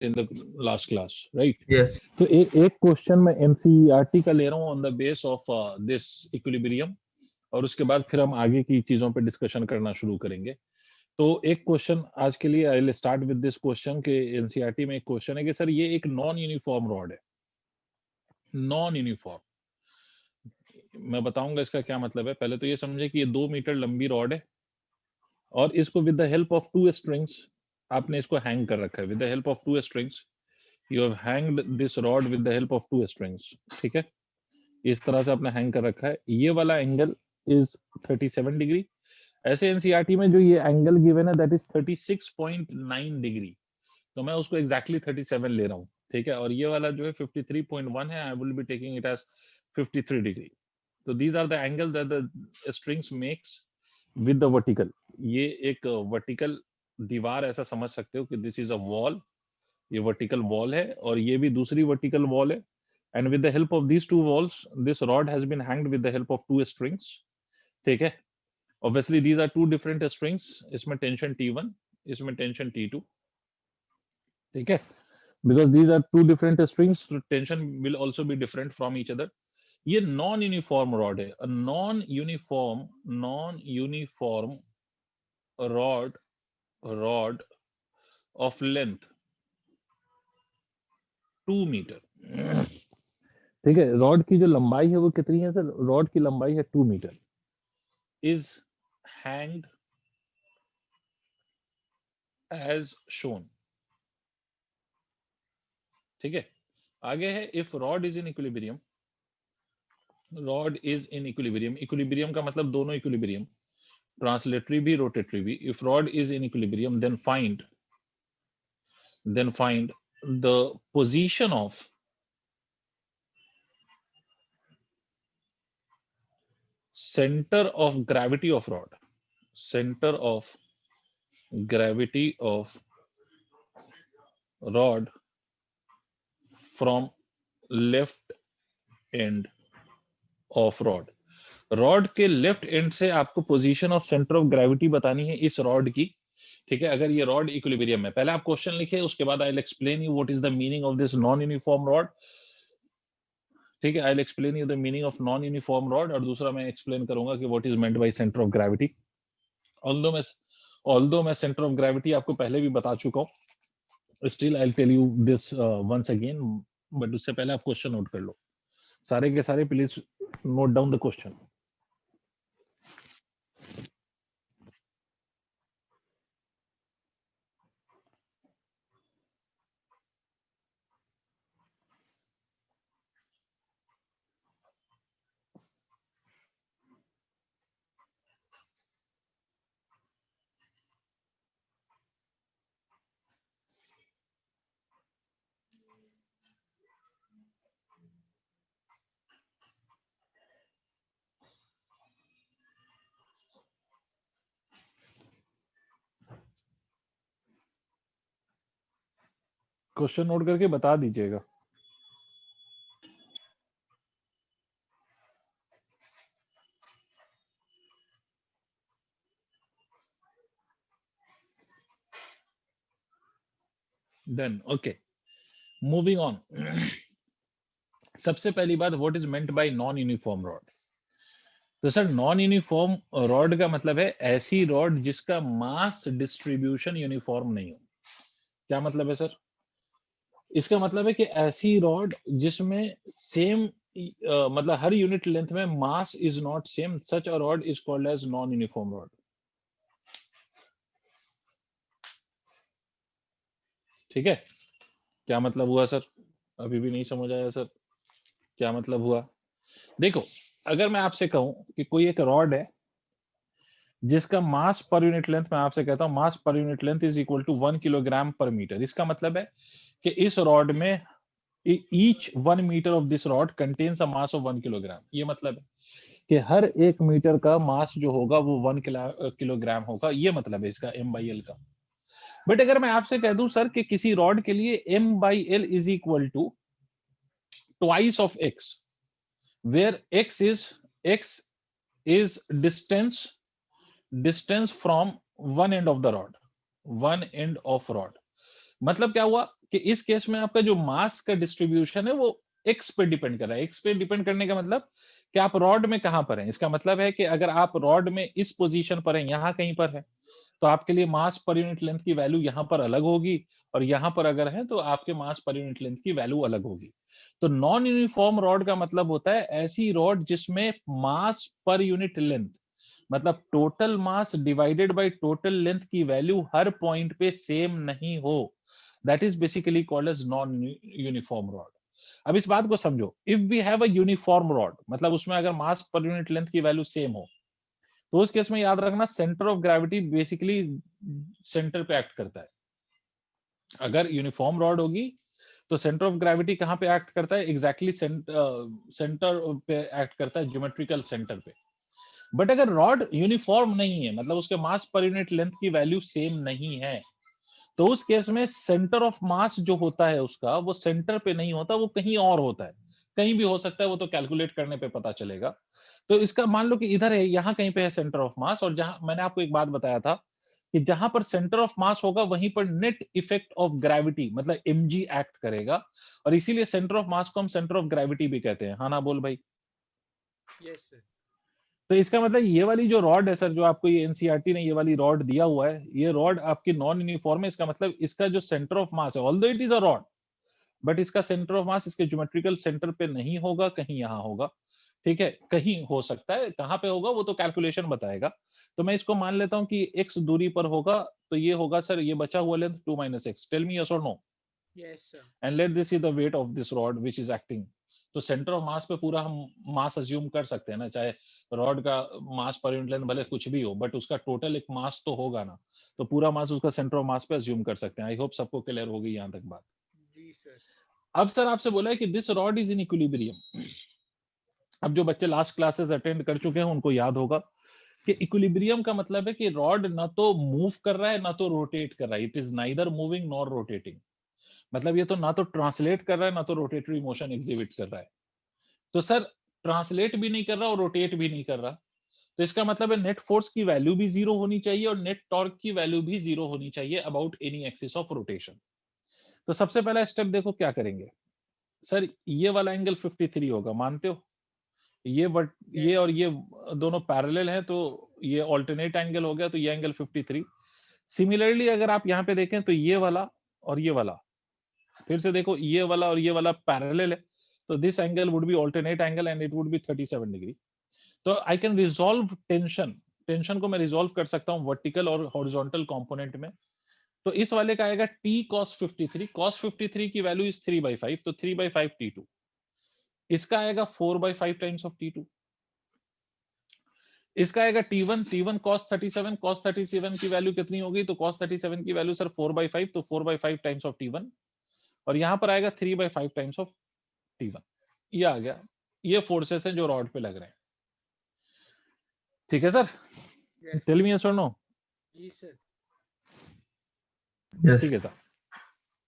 in the last class, right? Yes. तो एक question मैं एनसीईआरटी का ले रहा हूँ on the base of this equilibrium, और उसके बाद फिर हम आगे की चीजों पे डिस्कशन करना शुरू करेंगे। तो एक क्वेश्चन आज के लिए I will start with this question के एनसीईआरटी में एक क्वेश्चन है कि सर ये एक नॉन यूनिफॉर्म रॉड है। नॉन यूनिफॉर्म, मैं बताऊंगा इसका क्या मतलब है। पहले तो ये समझे कि ये 2 मीटर लंबी रॉड है और इसको with the help of 2 strings आपने इसको हैंग कर रखा है। With the help of 2 strings you have hanged this rod with the help of 2 strings. ठीक है, इस तरह से आपने हैंग कर रखा है। ये वाला एंगल इज 37 डिग्री। ऐसे एनसीईआरटी में जो ये एंगल गिवन है दैट इज 36.9 डिग्री, तो मैं उसको एग्जैक्टली 37 ले रहा हूँ। ठीक है, और ये वाला जो है 53.1 है, I will be taking it as 53 degree. तो these are the angle that the strings makes with the vertical. ये एक वर्टिकल दीवार ऐसा समझ सकते हो कि दिस इज अ वॉल, ये वर्टिकल वॉल है और ये भी दूसरी वर्टिकल वॉल है। And with the help of these two walls this rod has been hanged with the help of 2 strings. ठीक है, obviously these are 2 different strings, इसमें टेंशन T1, इसमें टेंशन T2। ठीक है, because these are 2 different strings, so tension will also be different from each other. ये non uniform rod है, non uniform rod, rod of length 2 metre. ठीक है, rod की जो लंबाई है वो कितनी है सर? रॉड की लंबाई है 2 metre, is hanged as shown. ठीक है, आगे है if rod is in equilibrium, rod is in equilibrium, equilibrium का मतलब दोनों इक्विलिब्रियम, translatory भी rotatory भी। if rod is in equilibrium then find the position of center of gravity of rod, center of gravity of rod from left end of rod। Rod के left and से आपको position of centre of gravity बतानी है इस rod की। ठीक है, अगर ये रॉड इक्विलिब्रियम है, पहले आप क्वेश्चन लिखिए, उसके बाद I will explain you what is the meaning of this non uniform rod. ठीक है, I will explain you the meaning of non uniform rod, और दूसरा मैं एक्सप्लेन करूंगा कि what is meant by centre of gravity. Although मैं centre of gravity आपको पहले भी बता चुका हूँ, still I will tell you this once again, but उससे पहले आप क्वेश्चन नोट कर लो सारे के सारे। Please note down the question. Question note करके बता दीजिएगा। Then okay, moving on. सबसे पहली बात, what is meant by non uniform rod. तो सर नॉन यूनिफॉर्म रॉड का मतलब है ऐसी रॉड जिसका मास डिस्ट्रीब्यूशन यूनिफॉर्म नहीं हो। क्या मतलब है सर? इसका मतलब है कि ऐसी रॉड जिसमें सेम मतलब हर यूनिट लेंथ में mass is not same, such a rod is called as non uniform rod. ठीक है, क्या मतलब हुआ सर? अभी भी नहीं समझ आया सर, क्या मतलब हुआ? देखो, अगर मैं आपसे कहूं कि कोई एक रॉड है जिसका मास पर यूनिट लेंथ, मैं आपसे कहता हूं मास पर unit length is equal to 1 kilogram per metre, इसका मतलब है कि इस रॉड में each 1 metre of this rod contains a mass of 1 kilogram. ये मतलब है कि हर 1 मीटर का मास जो होगा वो 1 किलोग्राम होगा। ये मतलब है इसका M/L का। बट अगर मैं आपसे कह दूं सर कि किसी रॉड के लिए M/L is equal to twice of x, where x is distance from one end of the rod, one end of rod। मतलब क्या हुआ कि इस केस में आपका जो मास का डिस्ट्रीब्यूशन है वो एक्स पे डिपेंड कर रहा है। एक्स पे डिपेंड करने का मतलब कि आप रॉड में कहां पर हैं। इसका मतलब है कि अगर आप रॉड में इस पोजीशन पर हैं, यहां कहीं पर है, तो आपके लिए मास पर यूनिट लेंथ की वैल्यू यहां पर अलग होगी, और यहां पर अगर है तो आपके मास पर यूनिट लेंथ की वैल्यू अलग होगी। तो नॉन यूनिफॉर्म रॉड का मतलब होता है ऐसी रॉड जिसमें मास पर यूनिट लेंथ, मतलब total mass divided by total length की वैल्यू हर पॉइंट पे सेम नहीं हो। That is basically called as non uniform rod. अब इस बात को समझो, if we have a uniform rod, मतलब उसमें अगर मास पर यूनिट लेंथ की वैल्यू सेम हो, तो उस केस में याद रखना centre of gravity basically centre पे एक्ट करता है। अगर यूनिफॉर्म रॉड होगी तो सेंटर ऑफ ग्रेविटी कहां पे एक्ट करता है? एग्जैक्टली सेंटर पे एक्ट करता है, ज्योमेट्रिकल सेंटर पे। बट अगर रॉड यूनिफॉर्म नहीं है, मतलब उसके मास पर यूनिट लेंथ की वैल्यू सेम नहीं है, तो उस केस में सेंटर ऑफ मास जो होता है उसका, वो सेंटर पे नहीं होता, वो कहीं और होता है। कहीं भी हो सकता है, वो तो कैलकुलेट करने पे पता चलेगा। तो इसका मान लो कि इधर है, यहां कहीं पे है सेंटर ऑफ मास, और जहां मैंने आपको एक बात बताया था कि जहां पर सेंटर ऑफ मास होगा वहीं पर नेट इफेक्ट ऑफ ग्रेविटी मतलब mg एक्ट करेगा, और इसीलिए सेंटर ऑफ मास को हम सेंटर ऑफ ग्रेविटी भी कहते हैं। हाँ ना बोल भाई? Yes sir. तो इसका मतलब ये वाली जो रॉड है सर, जो आपको ये एनसीईआरटी ने ये वाली रॉड दिया हुआ है, ये रॉड आपकी नॉन यूनिफॉर्म है। इसका मतलब इसका जो सेंटर ऑफ मास है, although it is a rod, but इसका सेंटर ऑफ मास इसके ज्योमेट्रिकल सेंटर पे नहीं होगा, कहीं यहाँ होगा। ठीक है, कहीं हो सकता है, कहां पे होगा वो तो कैलकुलेशन बताएगा। तो मैं इसको मान लेता हूं कि x दूरी पर होगा, तो ये होगा सर, ये बचा हुआ length 2 - x। Tell me yes और no. Yes sir. And let this is the weight of this rod which is acting. तो सेंटर ऑफ मास पे पूरा हम मास अज्यूम कर सकते हैं ना, चाहे रॉड का मास पर यूनिट लेंथ भले कुछ भी हो, बट उसका टोटल एक मास तो होगा ना, तो पूरा मास उसका सेंटर ऑफ मास पे अज्यूम कर सकते हैं। आई होप सबको क्लियर हो गई यहां तक बात। जी सर। अब सर आपसे बोला है कि this rod is in equilibrium. अब जो बच्चे लास्ट क्लासेस अटेंड कर चुके हैं उनको याद होगा कि इक्विलिब्रियम का मतलब है कि रॉड ना तो मूव कर रहा है ना तो रोटेट कर रहा है। It is neither moving nor rotating. मतलब ये तो ना तो ट्रांसलेट कर रहा है ना तो रोटेटरी मोशन एग्जिबिट कर रहा है। तो सर ट्रांसलेट भी नहीं कर रहा और रोटेट भी नहीं कर रहा, तो इसका मतलब है नेट फोर्स की वैल्यू भी जीरो होनी चाहिए और नेट टॉर्क की वैल्यू भी जीरो होनी चाहिए about any axis of rotation. तो सबसे पहला स्टेप देखो क्या करेंगे। सर ये वाला एंगल 53 होगा, मानते हो? ये यस और सर। ये दोनों पैरेलल हैं, तो ये ऑल्टरनेट एंगल हो गया, तो ये एंगल 53। सिमिलरली अगर आप यहाँ पे देखें तो ये वाला और ये वाला, फिर से देखो ये वाला और ये वाला पैरेलल है, तो this angle would be alternate angle and it would be 37 degree. तो I can resolve tension. Tension को मैं रिजॉल्व कर सकता हूँ वर्टिकल और हॉरिजॉन्टल कंपोनेंट में। तो इस वाले का आएगा t cos 53। cos 53 की वैल्यू इज 3/5, तो 3/5 t2। इसका आएगा 4/5 टाइम्स ऑफ t2। इसका आएगा t1। t1 cos 37। cos 37 की वैल्यू कितनी होगी? तो cos 37 की वैल्यू सर 4/5, तो 4/5 टाइम्स ऑफ t1। और यहां पर आएगा 3/5 टाइम्स ऑफ t1। ये आ गया। ये फोर्सेस हैं जो रॉड पे लग रहे हैं। ठीक है sir? Yes tell sir. Me yes और नो। जी सर। यस ठीक है सर।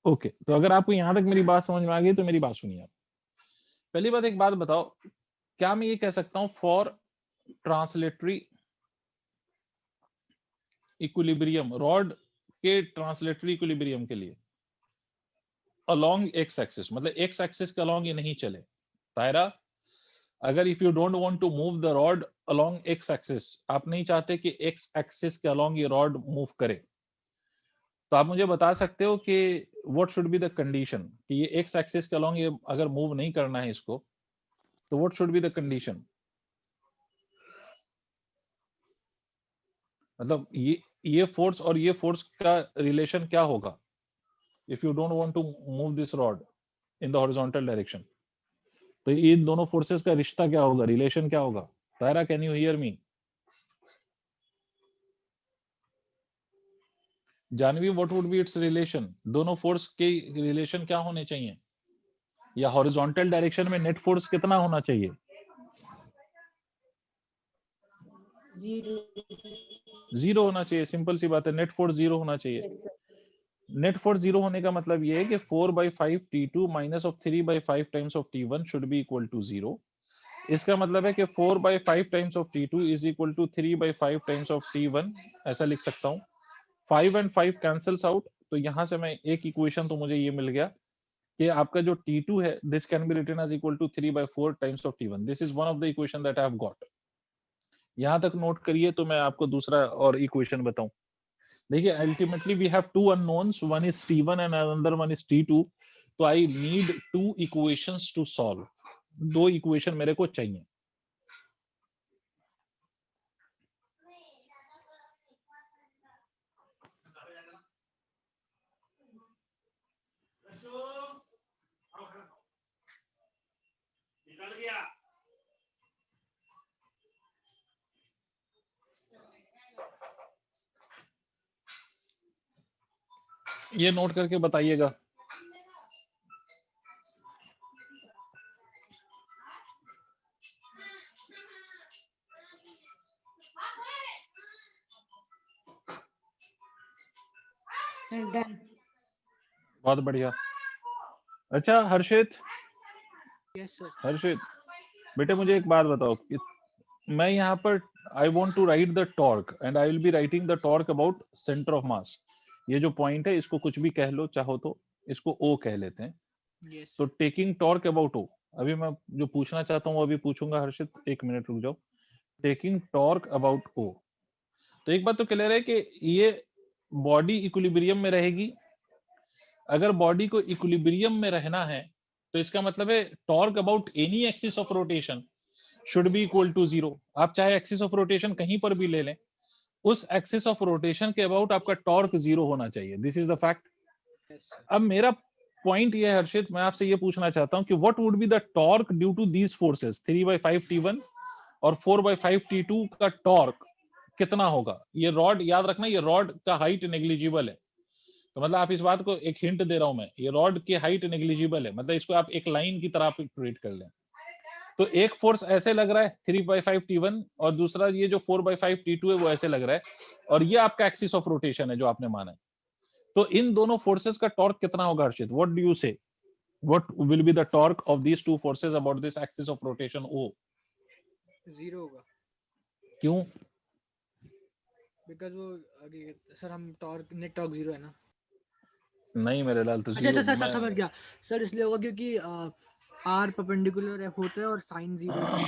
ओके, तो अगर आपको यहां तक मेरी बात समझ में आ गई तो मेरी बात सुनिए आप। पहली बात, एक बात बताओ, क्या मैं ये कह सकता हूं फॉर ट्रांसलेटरी इक्विलिब्रियम, रॉड के ट्रांसलेटरी इक्विलिब्रियम के लिए अलोंग एक्स एक्सिस, मतलब एक्स एक्सिस के अलोंग ये नहीं चले। तायरा, अगर if you don't want to move the rod along x axis, आप नहीं चाहते कि एक्स एक्सिस के अलोंग ये रॉड मूव करे, तो आप मुझे बता सकते हो कि what should be the condition कि ये एक्स एक्सिस के अलोंग ये अगर मूव नहीं करना है इसको, तो what should be the condition? मतलब ये फोर्स और ये फोर्स का रिलेशन क्या होगा if you don't want to move this rod in the horizontal direction? तो इन दोनों फोर्सेस का रिश्ता क्या होगा, रिलेशन क्या होगा? Tara, can you hear me? Janvi, what would be its relation? दोनों फोर्स के रिलेशन क्या होने चाहिए? या हॉरिजॉन्टल डायरेक्शन में नेट फोर्स कितना होना चाहिए? जीरो होना चाहिए। सिंपल सी बात है, नेट फोर्स जीरो होना चाहिए। नेट फोर्स जीरो होने का मतलब ये है कि 4/5 t2 minus of 3/5 times of t1 should be equal to zero. इसका मतलब है कि 4/5 times of t2 is equal to 3/5 times of t1। ऐसा लिख सकता हूं। 5 and 5 cancels out, तो यहाँ से मैं एक इक्वेशन तो मुझे ये मिल गया कि आपका जो T2 है, this can be written as equal to 3/4 times of T1. This is one of the equation that I have got. यहाँ तक नोट करिए तो मैं आपको दूसरा और इक्वेशन बताऊं. देखिए ultimately we have two unknowns, one is T1 and another one is T2. तो I need two equations to solve. दो इक्वेशन मेरे को चाहिए. ये नोट करके बताइएगा. डन. बहुत बढ़िया. अच्छा हर्षित, यस सर. हर्षित बेटे मुझे एक बात बताओ कि मैं यहाँ पर I want to write the torque and I will be writing the torque about centre of mass. ये जो पॉइंट है इसको कुछ भी कह लो, चाहो तो इसको ओ कह लेते हैं. यस. तो टेकिंग टॉर्क अबाउट ओ, अभी मैं जो पूछना चाहता हूँ अभी पूछूंगा. हर्षित एक मिनट रुक जाओ. टेकिंग टॉर्क अबाउट ओ. तो एक बात तो क्लियर है कि ये बॉडी इक्विलिब्रियम में रहेगी. अगर बॉडी को इक्विलिब्रियम में रहना है तो इसका मतलब है torque about any axis of rotation should be equal to 0. आप चाहे एक्सिस ऑफ रोटेशन कहीं पर भी ले लें, उस एक्सिस ऑफ रोटेशन के अबाउट आपका टॉर्क 0 होना चाहिए. This is the fact. Yes sir. अब मेरा पॉइंट ये है हर्षित, मैं आपसे ये पूछना चाहता हूं कि what would be the torque due to these forces 3/5 T1 और 4/5 T2 का टॉर्क कितना होगा. ये रॉड याद रखना, ये रॉड का हाइट नेग्लिजिबल है. तो मतलब आप इस बात को एक हिंट दे रहा हूं मैं, ये रॉड की हाइट नेग्लिजिबल है, मतलब इसको आप एक लाइन की तरह ट्रीट कर लें. तो एक फोर्स ऐसे लग रहा है 3/5 T1 और दूसरा ये जो 4/5 T2 है वो ऐसे लग रहा है, और ये आपका एक्सिस ऑफ रोटेशन है जो आपने माना है. तो इन दोनों फोर्सेस का टॉर्क कितना होगा Harshit? What do you say? What will be the torque of these two forces about this axis of rotation O? 0 होगा. क्यों? बिकॉज वो सर हम टॉर्क नेट टॉर्क 0 है ना. नहीं मेरे लाल तो अच्छा जीरो. अच्छा सर समझ गया सर. इसलिए होगा क्योंकि आर परपेंडिकुलर एफ होता है और साइन 0 है.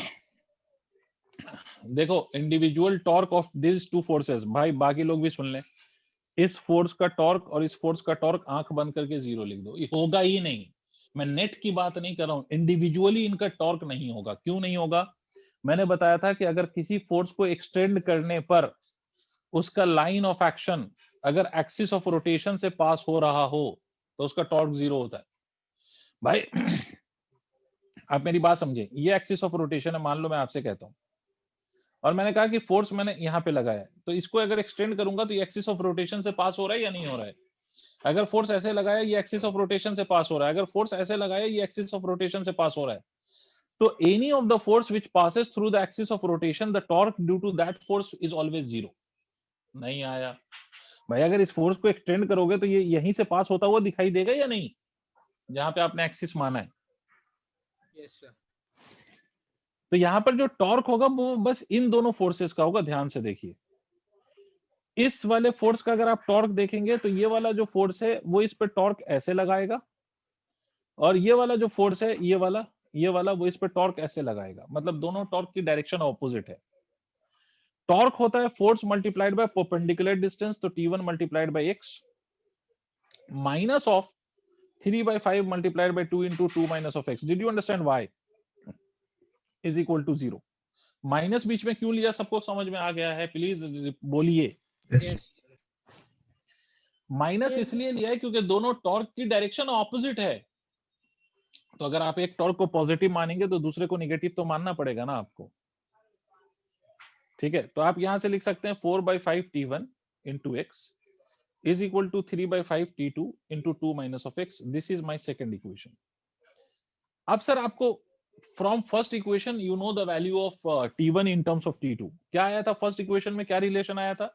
देखो individual torque of this two forces, भाई बाकी लोग भी सुन लें, इस फोर्स का टॉर्क और इस फोर्स का टॉर्क आंख बंद करके 0 लिख दो. ये होगा ही नहीं. मैं नेट की बात नहीं कर रहा हूं, इंडिविजुअली इनका टॉर्क नहीं होगा. क्यों नहीं होगा? मैंने बताया था कि अगर किसी फोर्स को एक्सटेंड करने पर उसका लाइन ऑफ एक्शन अगर एक्सिस ऑफ रोटेशन से पास हो रहा हो तो उसका टॉर्क 0 होता है. भाई आप मेरी बात समझे, ये एक्सिस ऑफ रोटेशन है, मान लो मैं आपसे कहता हूं और मैंने कहा कि फोर्स मैंने यहाँ पे लगाया है, तो इसको अगर एक्सटेंड करूंगा तो ये एक्सिस ऑफ रोटेशन से पास हो रहा है या नहीं हो रहा है? अगर फोर्स ऐसे लगाया ये एक्सिस ऑफ रोटेशन से पास हो रहा है, अगर फोर्स ऐसे लगाया ये एक्सिस ऑफ रोटेशन से पास हो रहा है. तो any of the force which passes through the axis of rotation the torque due to that force is always 0. नहीं आया भाई. अगर इस फोर्स को एक्सटेंड करोगे तो ये यहीं से पास होता हुआ दिखाई देगा या नहीं, जहां पे आपने एक्सिस माना है. Yes sir. तो यहां पर जो टॉर्क होगा वो बस इन दोनों फोर्सेस का होगा. ध्यान से देखिए, इस वाले फोर्स का अगर आप टॉर्क देखेंगे तो ये वाला जो फोर्स है वो इस पे टॉर्क ऐसे लगाएगा, और ये वाला जो फोर्स है ये वाला वो इस पे टॉर्क ऐसे लगाएगा. मतलब दोनों टॉर्क की डायरेक्शन ऑपोजिट है. टॉर्क होता है force multiplied by perpendicular distance, तो T1 multiplied by x minus of 3/5 multiplied by 2 into 2 minus of x. Did you understand why is equal to 0? Minus बीच में क्यों लिया, सबको समझ में आ गया है? प्लीज बोलिए. यस. माइनस इसलिए लिया है क्योंकि दोनों टॉर्क की डायरेक्शन ऑपोजिट है. तो अगर आप एक टॉर्क को पॉजिटिव मानेंगे तो दूसरे को नेगेटिव तो मानना पड़ेगा ना आपको. ठीक है, तो आप यहां से लिख सकते हैं 4/5 T1 into x is equal to 3/5 T2 into 2 minus of x. This is my second equation. अब सर आपको from first equation you know the value of T1 in terms of T2. क्या आया था फर्स्ट इक्वेशन में? क्या relation आया था?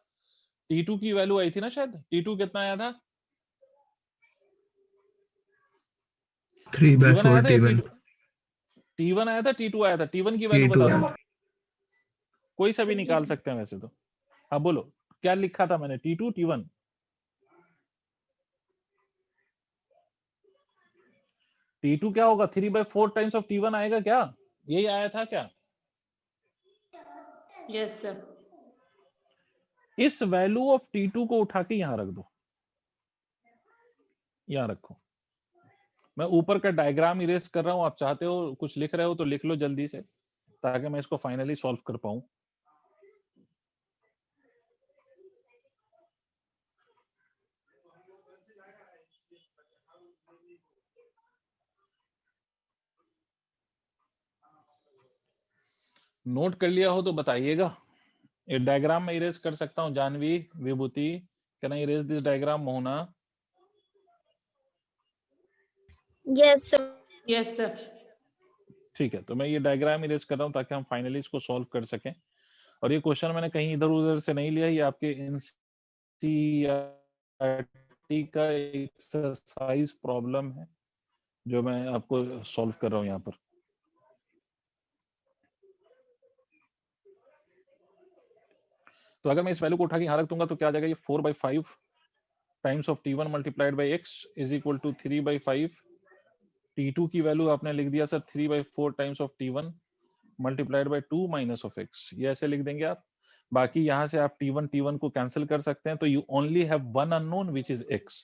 T2 की वैल्यू आई थी ना शायद. T2 कितना आया था? 3/4 आया था या T1. T1 आया था, T2 आया था? T1 की वैल्यू बता दो. कोई सा भी निकाल सकते हैं वैसे तो. हाँ बोलो क्या लिखा था मैंने? T2 T1 T2 क्या होगा, 3/4 टाइम्स ऑफ T1 आएगा क्या, यही आया था क्या? Yes sir. इस वैल्यू ऑफ T2 को उठा के यहां रख दो, यहां रखो। मैं ऊपर का डायग्राम इरेज कर रहा हूं, आप चाहते हो कुछ लिख रहे हो तो लिख लो जल्दी से, ताकि मैं इसको फाइनली सॉल्व कर पाऊं। नोट कर लिया हो तो बताइएगा। ये डायग्राम में इरेज कर सकता हूं, Janvi, Vibhuti, can I erase this diagram? Mohana? Yes sir. Yes sir. ठीक है, तो मैं ये डायग्राम इरेज कर रहा हूं ताकि हम फाइनली इसको सॉल्व कर सकें। और ये क्वेश्चन मैंने कहीं इधर उधर से नहीं लिया, ये आपके एनसीईआरटी का एक्सरसाइज प्रॉब्लम है जो मैं आपको सॉल्व कर रहा हूं यहाँ पर। तो अगर मैं इस वैल्यू को उठा के यहाँ रख दूंगा तो क्या आ जाएगा, ये 4/5 times of T1 multiplied by x is equal to 3/5। T2 की वैल्यू आपने लिख दिया sir 3/4 times of T1 multiplied by 2 minus of x, ये ऐसे लिख देंगे आप। बाकी यहाँ से आप T1 को कैंसिल कर सकते हैं, तो you only have one unknown which is x।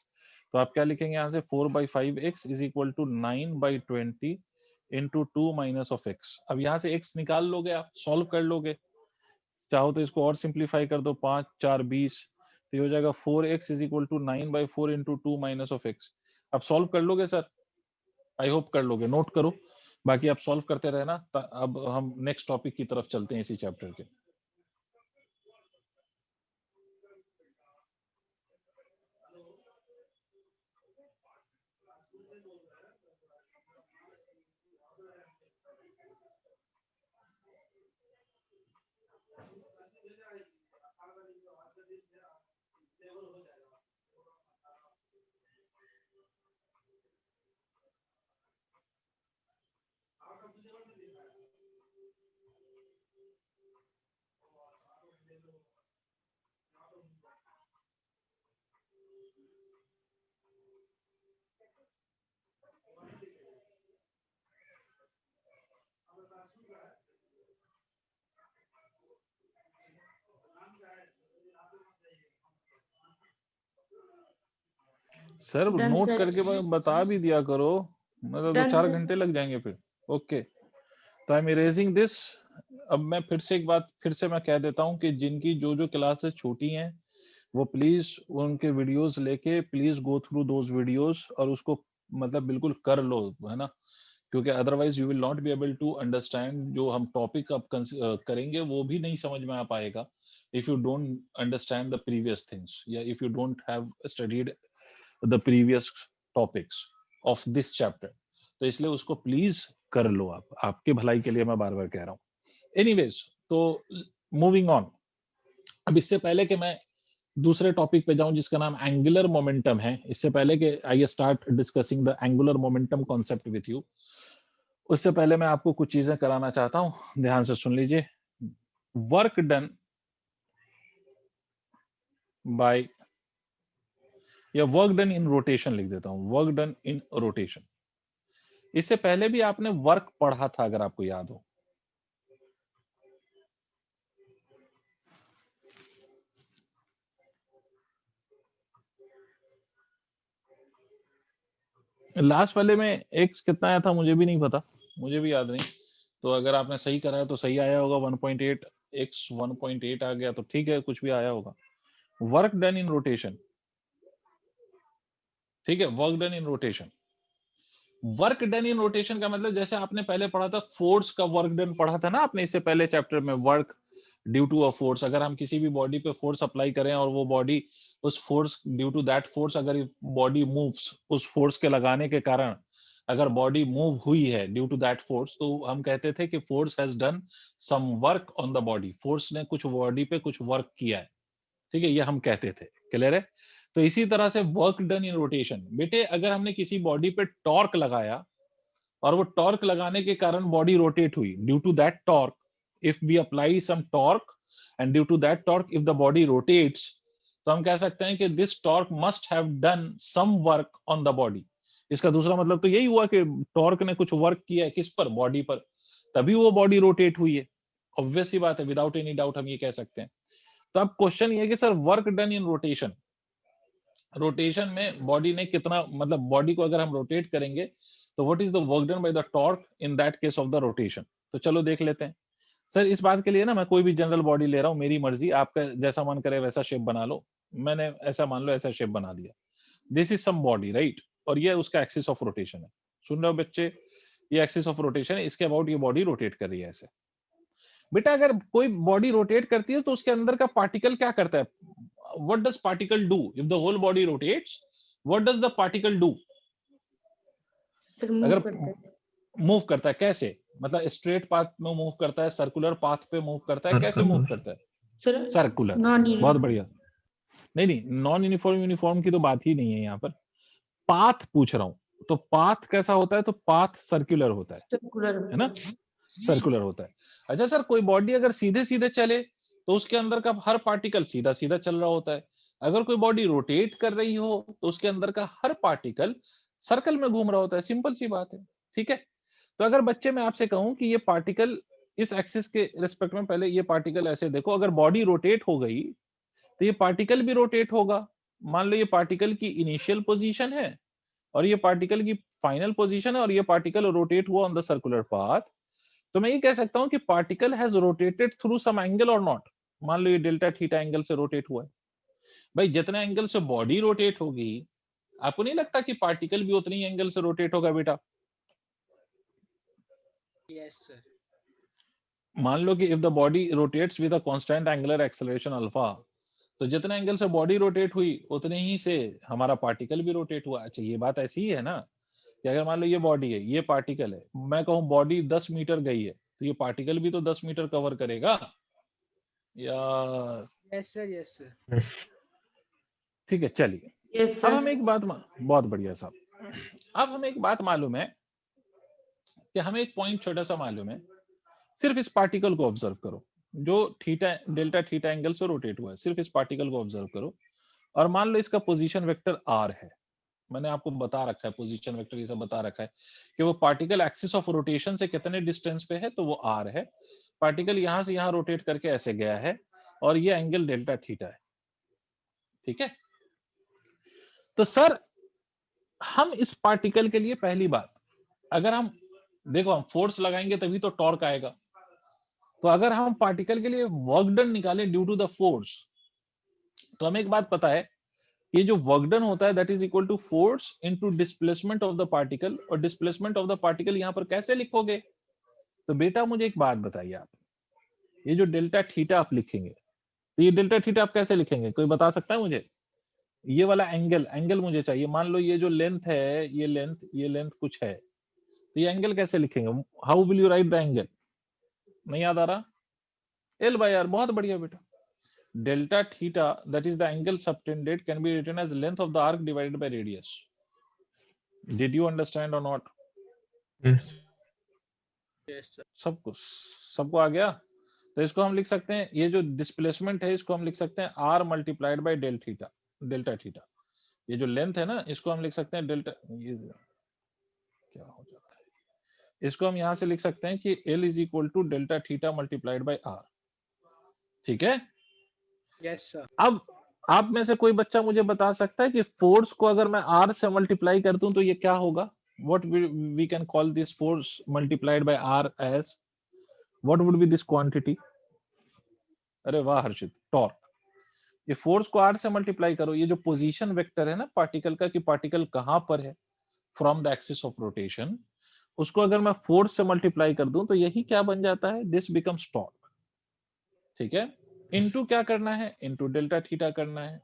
तो आप क्या लिखेंगे यहाँ से, 4/5x is equal to 9/20 into 2 minus of x। अब यहाँ से x निकाल लोगे, आप सॉल्व कर लोगे, चाहो तो इसको और सिंप्लीफाई कर दो, 5 4 20, तो ये हो जाएगा 4x is equal to 9/4 into 2 minus of x। अब सॉल्व कर लोगे सर, आई होप कर लोगे, नोट करो, बाकी आप सॉल्व करते रहना। अब हम नेक्स्ट टॉपिक की तरफ चलते हैं इसी चैप्टर के। Sir Done, note sir. करके बता भी दिया करो, मतलब 2-4 sir. घंटे लग जाएंगे फिर। ओके, तो आई एम इरेजिंग दिस। अब मैं फिर से एक बात फिर से मैं कह देता हूं कि जिनकी जो जो क्लासेस छोटी हैं वो प्लीज उनके वीडियोस लेके please go through those videos और उसको मतलब बिल्कुल कर लो, है ना, क्योंकि otherwise you will not be able to understand जो हम टॉपिक अब करेंगे, वो भी नहीं समझ में आ पाएगा if you don't understand the previous things, या if you don't have studied the previous topics of this chapter. तो इसलिए उसको प्लीज कर लो आप, आपके भलाई के लिए मैं बार बार कह रहा हूं। एनीवेज, तो मूविंग ऑन, अब इससे पहले कि मैं दूसरे टॉपिक पे जाऊं जिसका नाम एंगुलर मोमेंटम है, इससे पहले कि I start discussing the angular momentum concept with you, उससे पहले मैं आपको कुछ चीजें कराना चाहता हूं, ध्यान से सुन लीजिए। वर्क डन बाय, या वर्क डन इन रोटेशन लिख देता हूं, वर्क डन इन रोटेशन। इससे पहले भी आपने वर्क पढ़ा था अगर आपको याद हो, लास्ट वाले में एक्स कितना आया था मुझे भी नहीं पता, मुझे भी याद नहीं। तो अगर आपने सही करा है तो सही आया होगा, 1.8 x 1.8 आ गया तो ठीक है, कुछ भी आया होगा। वर्क डन इन रोटेशन, ठीक है, वर्क डन इन रोटेशन। वर्क डन इन रोटेशन का मतलब जैसे आपने पहले पढ़ा था फोर्स का वर्क डन पढ़ा था ना आपने इससे पहले चैप्टर में, work due to a force. अगर हम किसी भी बॉडी पे फोर्स अप्लाई करें और वो बॉडी उस force due to that force, अगर बॉडी मूव्स उस फोर्स के लगाने के कारण अगर बॉडी मूव हुई है ड्यू टू दैट फोर्स, तो हम कहते थे कि force has done some work on the body, force ने कुछ बॉडी पे कुछ वर्क किया है, ठीक है, ये हम कहते थे। क्लियर है? तो इसी तरह से वर्क डन इन रोटेशन, बेटे अगर हमने किसी बॉडी पे टॉर्क लगाया और वो टॉर्क लगाने के कारण बॉडी रोटेट हुई, due to that torque if we apply some torque and due to that torque if the body rotates, तो हम कह सकते हैं कि this torque must have done some work on the body. इसका दूसरा मतलब तो यही हुआ कि टॉर्क ने कुछ वर्क किया है किस पर, बॉडी पर, तभी वो बॉडी रोटेट हुई है। ऑब्वियस सी बात है, विदाउट एनी डाउट हम ये कह सकते हैं। तो अब क्वेश्चन ये है कि सर वर्क डन इन रोटेशन, रोटेशन में बॉडी ने कितना, मतलब बॉडी को अगर हम रोटेट करेंगे तो what is the work done by the torque in that case of the rotation. तो चलो देख लेते हैं। सर इस बात के लिए ना मैं कोई भी जनरल बॉडी ले रहा हूं, मेरी मर्जी, आपका जैसा मन करे वैसा शेप बना लो। मैंने ऐसा मान लो ऐसा शेप बना दिया, this is some body right, और ये उसका एक्सिस ऑफ रोटेशन है। सुन रहे हो बच्चे, ये एक्सिस ऑफ रोटेशन है, इसके अबाउट ये बॉडी रोटेट कर रही है ऐसे। बेटा अगर कोई बॉडी रोटेट करती है तो उसके अंदर का पार्टिकल क्या करता है, what does particle do if the whole body rotates, what does the particle do. अगर मूव करता है कैसे, मतलब स्ट्रेट पाथ में मूव करता है, सर्कुलर पाथ पे मूव करता है, कैसे मूव करता है, सर्कुलर, बहुत बढ़िया। नहीं नहीं, नॉन यूनिफॉर्म यूनिफॉर्म की तो बात ही नहीं है यहाँ पर, पाथ पूछ रहा हूँ। तो पाथ कैसा होता है, तो पाथ सर्कुलर होता है ना, सर्कुलर होता है। अच्छा सर कोई बॉडी अगर सीधे सीधे चले तो उसके अंदर का हर पार्टिकल सीधा सीधा चल रहा होता है, अगर कोई बॉडी रोटेट कर रही हो तो उसके अंदर का हर पार्टिकल सर्कल में घूम रहा होता है, सिंपल सी बात है। ठीक है, तो अगर बच्चे मैं आपसे कहूं कि ये पार्टिकल इस एक्सिस के रिस्पेक्ट में, पहले ये पार्टिकल ऐसे देखो, अगर बॉडी रोटेट हो गई तो ये पार्टिकल भी रोटेट होगा। मान लो ये पार्टिकल की इनिशियल पोजीशन है और ये पार्टिकल की फाइनल पोजीशन है, और ये पार्टिकल रोटेट हुआ ऑन द सर्कुलर पाथ, तो मैं ये कह सकता हूं कि particle has rotated through some angle और नॉट। मान लो ये डेल्टा थीटा एंगल से रोटेट हुआ है। भाई जितने एंगल से बॉडी रोटेट होगी, आपको नहीं लगता कि पार्टिकल भी उतनी ही एंगल से रोटेट होगा बेटा? Yes sir. मान लो कि if the body rotates with a constant angular acceleration alpha, तो जितने एंगल से बॉडी रोटेट हुई उतने ही से हमारा पार्टिकल भी रोटेट हुआ। अच्छा ये बात ऐसी ही है ना कि अगर मान लो ये बॉडी है, ये पार्टिकल है, मैं कहूं बॉडी 10 मीटर गई है, तो ये पार्टिकल भी तो 10 मीटर कवर करेगा या? Yes sir, yes sir. ठीक है चलिए, अब हमें एक बात बहुत बढ़िया साहब, अब हमें एक बात मालूम है कि हमें एक पॉइंट छोटा सा मालूम है, सिर्फ इस पार्टिकल को ऑब्जर्व करो जो थीटा डेल्टा थीटा एंगल से रोटेट हुआ है, सिर्फ इस पार्टिकल को ऑब्जर्व करो और मान लो इसका पोजीशन वेक्टर आर है। मैंने आपको बता रखा है पोजीशन वेक्टर, ये सब बता रखा है कि वो पार्टिकल एक्सिस ऑफ रोटेशन से कितने डिस्टेंस पे है, तो वो आर है। पार्टिकल यहां से यहां रोटेट करके ऐसे गया है और ये एंगल डेल्टा थीटा है। ठीक है, तो सर हम इस पार्टिकल के लिए पहली बात, अगर हम देखो हम फोर्स लगाएंगे तभी तो टॉर्क आएगा, तो अगर हम पार्टिकल के लिए वर्क डन निकालें ड्यू टू द फोर्स, तो हमें एक बात पता है, ये जो वर्क डन होता है that is equal to force into displacement of the particle, और डिस्प्लेसमेंट ऑफ द पार्टिकल यहां पर कैसे लिखोगे? तो बेटा मुझे एक बात बताइए आप, ये जो डेल्टा थीटा आप लिखेंगे, तो ये डेल्टा थीटा आप कैसे लिखेंगे, कोई बता सकता है मुझे? ये वाला एंगल मुझे चाहिए। मान लो ये जो लेंथ है, ये लेंथ कुछ है, तो ये एंगल कैसे लिखेंगे? How will you right the angle? नहीं याद आ रहा? एल बाय आर, बहुत बढ़िया बेटा। Delta theta that is the angle subtended can be written as length of the arc divided by radius. Did you understand or not? Yes. Yes sir. सबको आ गया? तो इसको हम लिख सकते हैं, ये जो डिस्प्लेसमेंट है इसको हम लिख सकते हैं r multiplied by delta theta. ये जो लेंथ है ना इसको हम लिख सकते हैं डेल्टा, ये क्या हो जाता है, इसको हम यहां से लिख सकते हैं कि L is equal to delta theta multiplied by r। ठीक है, यस सर। अब आप में से कोई बच्चा मुझे बता सकता है कि फोर्स को अगर मैं r से मल्टीप्लाई कर दूं तो ये क्या होगा? What we can call this force multiplied by r as, what would be this quantity? अरे वाह हर्षित, टॉर्क। ये फोर्स को r से मल्टीप्लाई करो, ये जो पोजीशन वेक्टर है ना पार्टिकल का कि पार्टिकल कहां पर है from the axis of rotation, उसको अगर मैं फोर्स से मल्टीप्लाई कर दूं तो यही क्या बन जाता है, दिस बिकम्स टॉर्क। ठीक है, इनटू क्या करना है, इनटू डेल्टा थीटा करना है।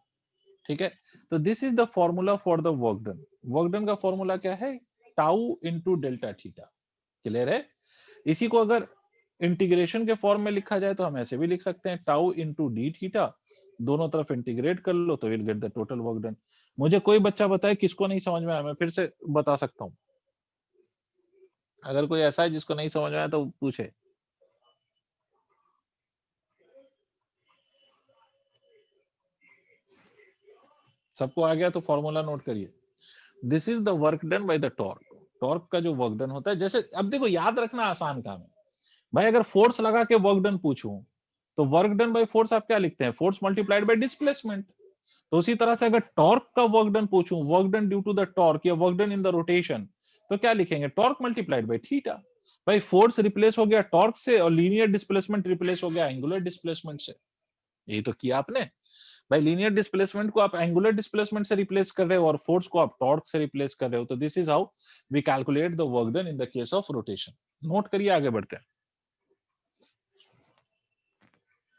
ठीक है, तो this is the formula for the work done. Work done का फॉर्मूला क्या है, tau into delta theta. Clear है? इसी को अगर इंटीग्रेशन के फॉर्म में लिखा जाए तो हम ऐसे भी लिख सकते हैं, टाउ इनटू डी थीटा, दोनों तरफ इंटीग्रेट कर लो तो will get the total work done. मुझे कोई बच्चा बताए किसको नहीं समझ में आया, मैं फिर से बता सकता हूं। अगर कोई ऐसा है जिसको नहीं समझ में आया तो पूछे। सबको आ गया तो फॉर्मूला नोट करिए। This is the work done by the torque. Torque का जो वर्क डन होता है, जैसे अब देखो याद रखना आसान काम है भाई, अगर फोर्स लगा के वर्क डन पूछूं तो वर्क डन बाय फोर्स आप क्या लिखते हैं, फोर्स मल्टीप्लाइड बाय डिस्प्लेसमेंट। तो उसी तरह से अगर टॉर्क का वर्क डन पूछूं, work done due to the torque या work done in the rotation, तो क्या लिखेंगे, टॉर्क मल्टीप्लाइड बाय थीटा। भाई फोर्स रिप्लेस हो गया टॉर्क से और लीनियर डिस्प्लेसमेंट रिप्लेस हो गया एंगुलर डिस्प्लेसमेंट से। यही तो किया आपने भाई, लीनियर डिस्प्लेसमेंट को आप एंगुलर डिस्प्लेसमेंट से रिप्लेस कर रहे हो और फोर्स को आप टॉर्क से रिप्लेस कर रहे हो। तो this is how we calculate the work done in the case of rotation. Note करिए, आगे बढ़ते हैं।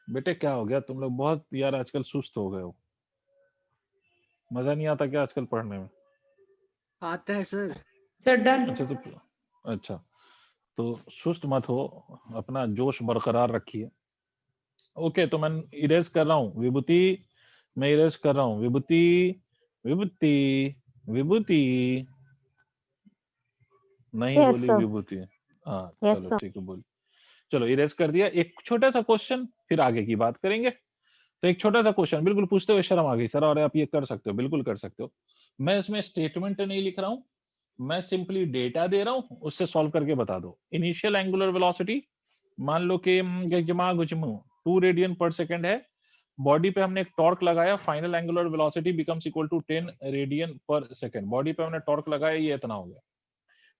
बेटे क्या हो गया, तुम लोग बहुत यार आजकल सुस्त हो गए हो, मजा नहीं आता क्या आजकल पढ़ने में? आता है सर। Sir done. अच्छा तो सुस्त मत हो, अपना जोश बरकरार रखिए। ओके तो मैं इरेज कर रहा हूँ विभूति, मैं इरेज कर रहा हूँ विभूति, विभूति, विभूति नहीं Yes, बोली sir. विभूति। हाँ Yes, चलो sir. ठीक है, बोली। चलो इरेज कर दिया। एक छोटा सा क्वेश्चन, फिर आगे की बात करेंगे। तो एक छोटा सा क्वेश्चन, बिल्कुल पूछते हुए शर्म आ गई सर, और आप ये कर सकते हो, बिल्कुल कर सकते हो। मैं इसमें स्टेटमेंट नहीं लिख रहा हूँ, मैं सिंपली डेटा दे रहा हूँ, उससे सॉल्व करके बता दो। इनिशियल एंगुलर वेलोसिटी मान लो कि 2 रेडियन पर सेकंड है, बॉडी पे हमने एक टॉर्क लगाया, final angular velocity becomes equal to 10 radian per second. Body पे हमने टॉर्क लगाया, ये इतना हो गया,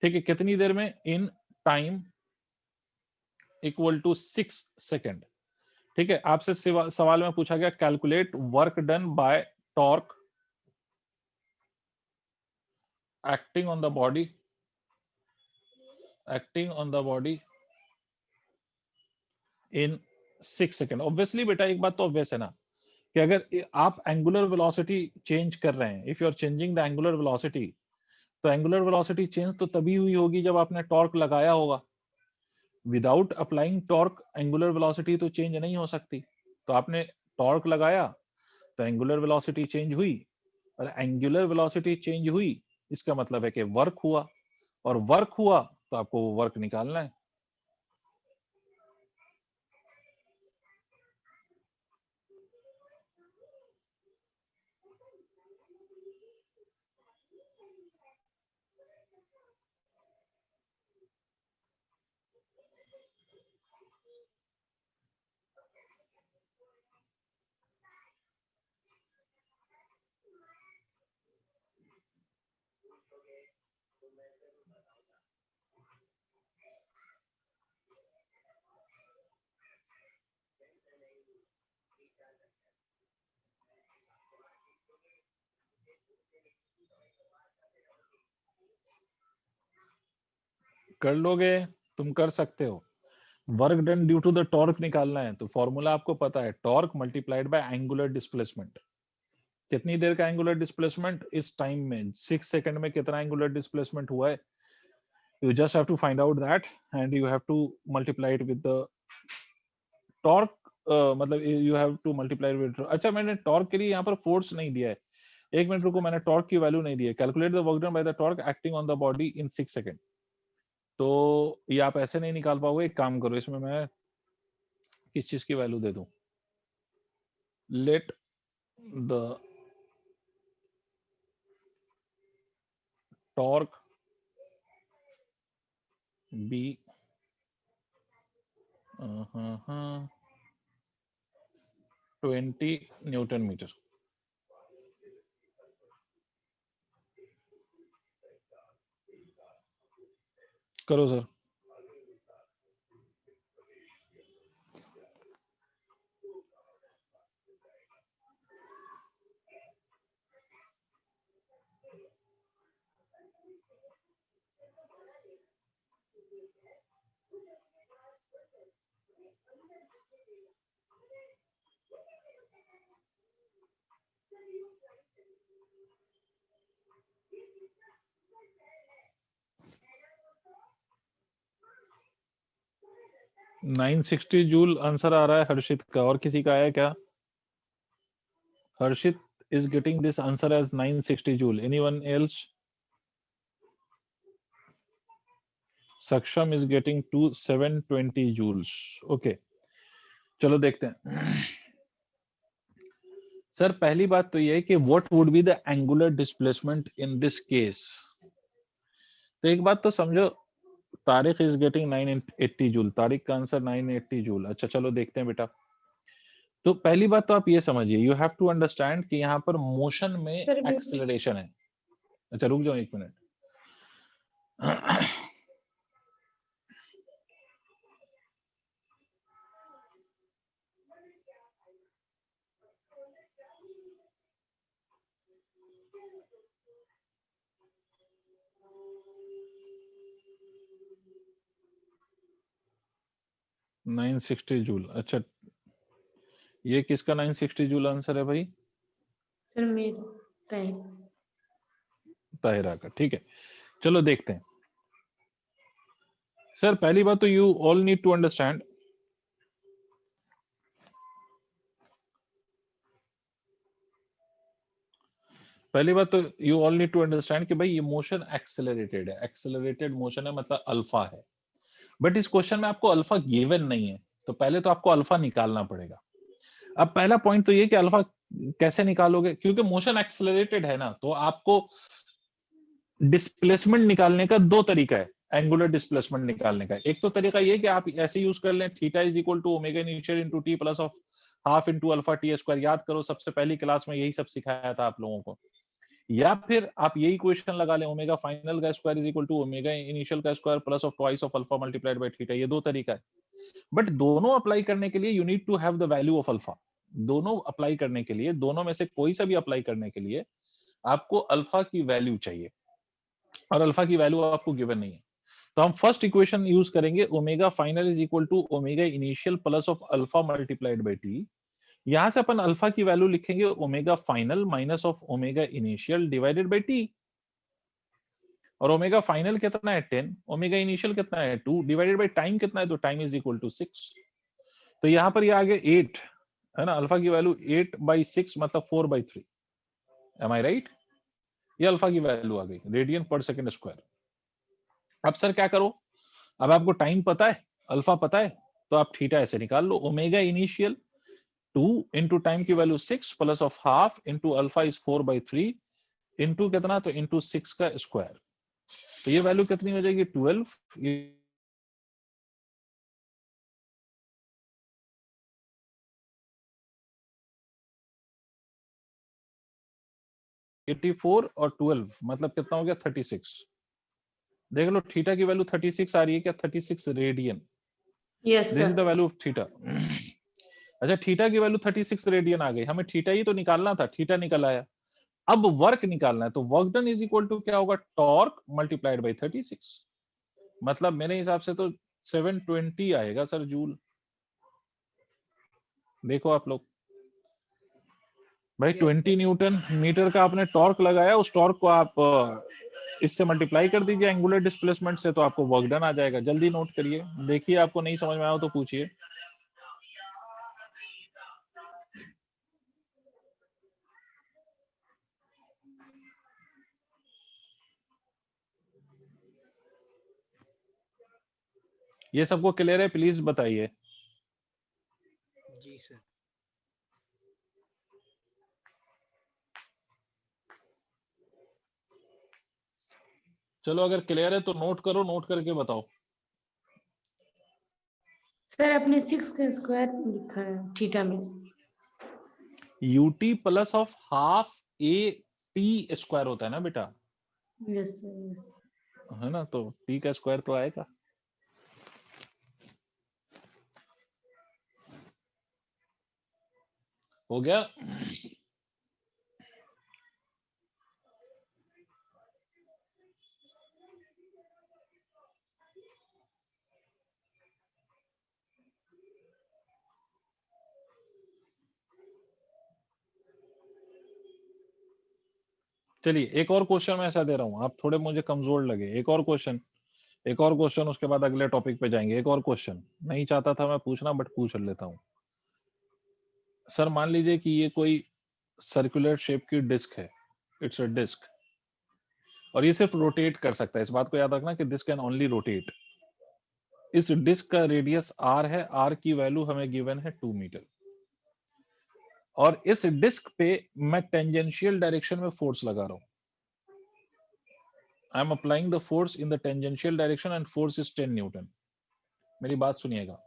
ठीक है। कितनी देर में, in time equal to 6 second, ठीक है। आपसे सवाल में पूछा गया calculate work done by torque acting on the body in 6 second. Obviously बेटा एक बात तो ऑब्वियस है ना कि अगर आप एंगुलर वेलोसिटी चेंज कर रहे हैं, if you are changing the angular velocity, तो एंगुलर वेलोसिटी चेंज तो तभी हुई होगी जब आपने टॉर्क लगाया होगा। Without applying torque angular velocity तो चेंज नहीं हो सकती। तो आपने टॉर्क लगाया तो एंगुलर वेलोसिटी चेंज हुई, और एंगुलर वेलोसिटी चेंज हुई इसका मतलब है कि वर्क हुआ, और वर्क हुआ तो आपको वो वर्क निकालना है। कर लोगे, तुम कर सकते हो। Work done due to the torque निकालना है तो फॉर्मूला आपको पता है, torque multiplied by angular displacement. कितनी देर का एंगुलर डिस्प्लेसमेंट, इस टाइम में 6 सेकंड में कितना एंगुलर डिस्प्लेसमेंट हुआ है, you just have to find out that and you have to multiply it with the torque, मतलब you have to multiply it with। अच्छा मैंने टॉर्क के लिए यहाँ पर फोर्स नहीं दिया है, एक मिनट रुको, मैंने टॉर्क की वैल्यू नहीं दी है। Calculate the work done by the torque acting on the body in 6 second. तो ये आप ऐसे नहीं निकाल पाओगे, एक काम करो, इसमें मैं किस चीज की वैल्यू दे दूं, let the torque be 20 newton metre. करो सर। $960 जूल आंसर आ रहा है हर्षित का, और किसी का आया क्या? हर्षित is getting this answer as 960 joule. Anyone else? Saksham is getting to 720 joules. Okay. चलो देखते हैं। सर पहली बात तो ये है कि what would be the angular displacement in this case. तो एक बात तो समझो, Tariq is getting 980 joule, Tariq का आंसर 980 जूल। अच्छा चलो देखते हैं बेटा। तो पहली बात तो आप ये समझिए, यू हैव टू अंडरस्टैंड कि यहाँ पर मोशन में एक्सेलरेशन है। अच्छा रुक जाओ 1 मिनट। Nine 960 joule. अच्छा ये किसका 960 जूल आंसर है भाई? सर मेरा ताहिरा का। ठीक है चलो देखते हैं। सर पहली बात तो you all need to understand, पहली बात तो you all need to understand कि भाई ये मोशन एक्सेलरेटेड है, एक्सेलरेटेड मोशन है मतलब अल्फा है। बट इस क्वेश्चन में आपको अल्फा गिवन नहीं है, तो पहले तो आपको अल्फा निकालना पड़ेगा। अब पहला पॉइंट तो ये कि अल्फा कैसे निकालोगे, क्योंकि मोशन एक्सेलरेटेड है ना, तो आपको डिस्प्लेसमेंट निकालने का दो तरीका है, एंगुलर डिस्प्लेसमेंट निकालने का। एक तो तरीका ये कि आप ऐसे यूज कर लें, theta is equal to omega initial into t plus of half into alpha t square. याद करो सबसे पहली क्लास में यही सब सिखाया था आप लोगों को। या फिर आप यही क्वेश्चन लगा लें, ओमेगा फाइनल का square is equal to omega initial का square plus of twice of alpha multiplied by theta. ये दो तरीका है। बट दोनों अप्लाई करने के लिए you need to have the value of alpha. दोनों अप्लाई करने के लिए, दोनों में से कोई सा भी अप्लाई करने के लिए आपको अल्फा की वैल्यू चाहिए, और अल्फा की वैल्यू आपको गिवन नहीं है। तो हम फर्स्ट इक्वेशन यूज करेंगे, omega final is equal to omega initial plus of alpha multiplied by t. यहां से अपन अल्फा की वैल्यू लिखेंगे omega final minus of omega initial divided by t. और ओमेगा फाइनल कितना है 10, ओमेगा इनिशियल कितना है 2, डिवाइडेड बाय टाइम कितना है, तो टाइम इज इक्वल टू 6। तो यहां पर ये आ गया 8 है ना, अल्फा की वैल्यू 8/6 मतलब 4/3। एम आई राइट? ये अल्फा की वैल्यू आ गई, रेडियन पर सेकंड स्क्वायर। अब सर क्या करो, अब आपको टाइम पता है, अल्फा पता है, तो आप थीटा ऐसे निकाल लो, ओमेगा इनिशियल 2 इंटू टाइम की value 6 plus of half into alpha is 4/3 into कितना, तो इंटू 6 का स्क्वायर। तो ये वैल्यू कितनी हो जाएगी 12। ये 84 और 12 मतलब कितना हो गया 36। देख लो थीटा की वैल्यू 36 आ रही है क्या, 36 radian. Yes this is the sir. Value of theta. अच्छा थीटा की वैल्यू 36 रेडियन आ गई, हमें थीटा ही तो निकालना था, थीटा निकल आया। अब वर्क निकालना है, तो work done is equal to क्या होगा, टॉर्क मल्टीप्लाइड बाय 36। मतलब मेरे हिसाब से तो 720 आएगा सर जूल। देखो आप लोग भाई, 20 न्यूटन मीटर का आपने टॉर्क लगाया, उस टॉर्क को आप इससे मल्टीप्लाई कर दीजिए एंगुलर डिस्प्लेसमेंट से, तो आपको वर्क डन आ जाएगा। जल्दी नोट करिए, देखिए आपको नहीं समझ में आया तो पूछिए। ये सबको क्लियर है? प्लीज बताइए। जी सर। चलो अगर क्लियर है तो नोट करो, नोट करके बताओ। सर आपने 6 का स्क्वायर लिखा है थीटा में। UT plus of half A T square होता है ना बेटा, यस सर यस। है ना, तो टी का स्क्वायर तो आएगा। हो गया। चलिए एक और क्वेश्चन मैं ऐसा दे रहा हूं, आप थोड़े मुझे कमजोर लगे। एक और क्वेश्चन, एक और क्वेश्चन, उसके बाद अगले टॉपिक पे जाएंगे। एक और क्वेश्चन नहीं चाहता था मैं पूछना, बट पूछ लेता हूं। सर मान लीजिए कि ये कोई सर्कुलर शेप की डिस्क है, इट्स अ डिस्क, और ये सिर्फ रोटेट कर सकता है। इस बात को याद रखना कि दिस कैन ओनली रोटेट। इस डिस्क का रेडियस r है, r की वैल्यू हमें गिवन है 2 मीटर, और इस डिस्क पे मैं टेंजेंशियल डायरेक्शन में फोर्स लगा रहा हूं. I am applying the force in the tangential direction and force is 10 newton. मेरी बात सुनिएगा.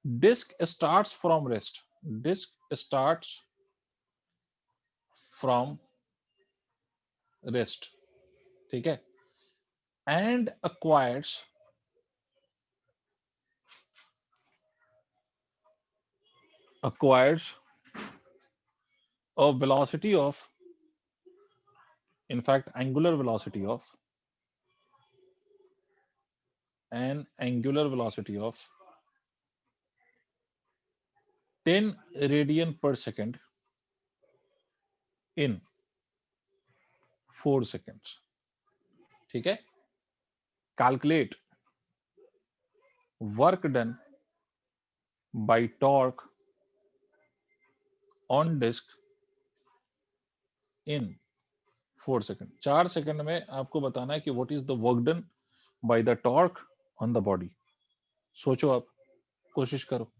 Disc starts from rest. Disc starts from rest. ठीक है. And acquires a velocity of, in fact angular velocity of, an angular velocity of 10 radian per second in 4 seconds. ठीक है. Calculate work done by torque on disk in 4 seconds. 4 second में आपको बताना है कि what is the work done by the torque on the body. सोचो, आप कोशिश करो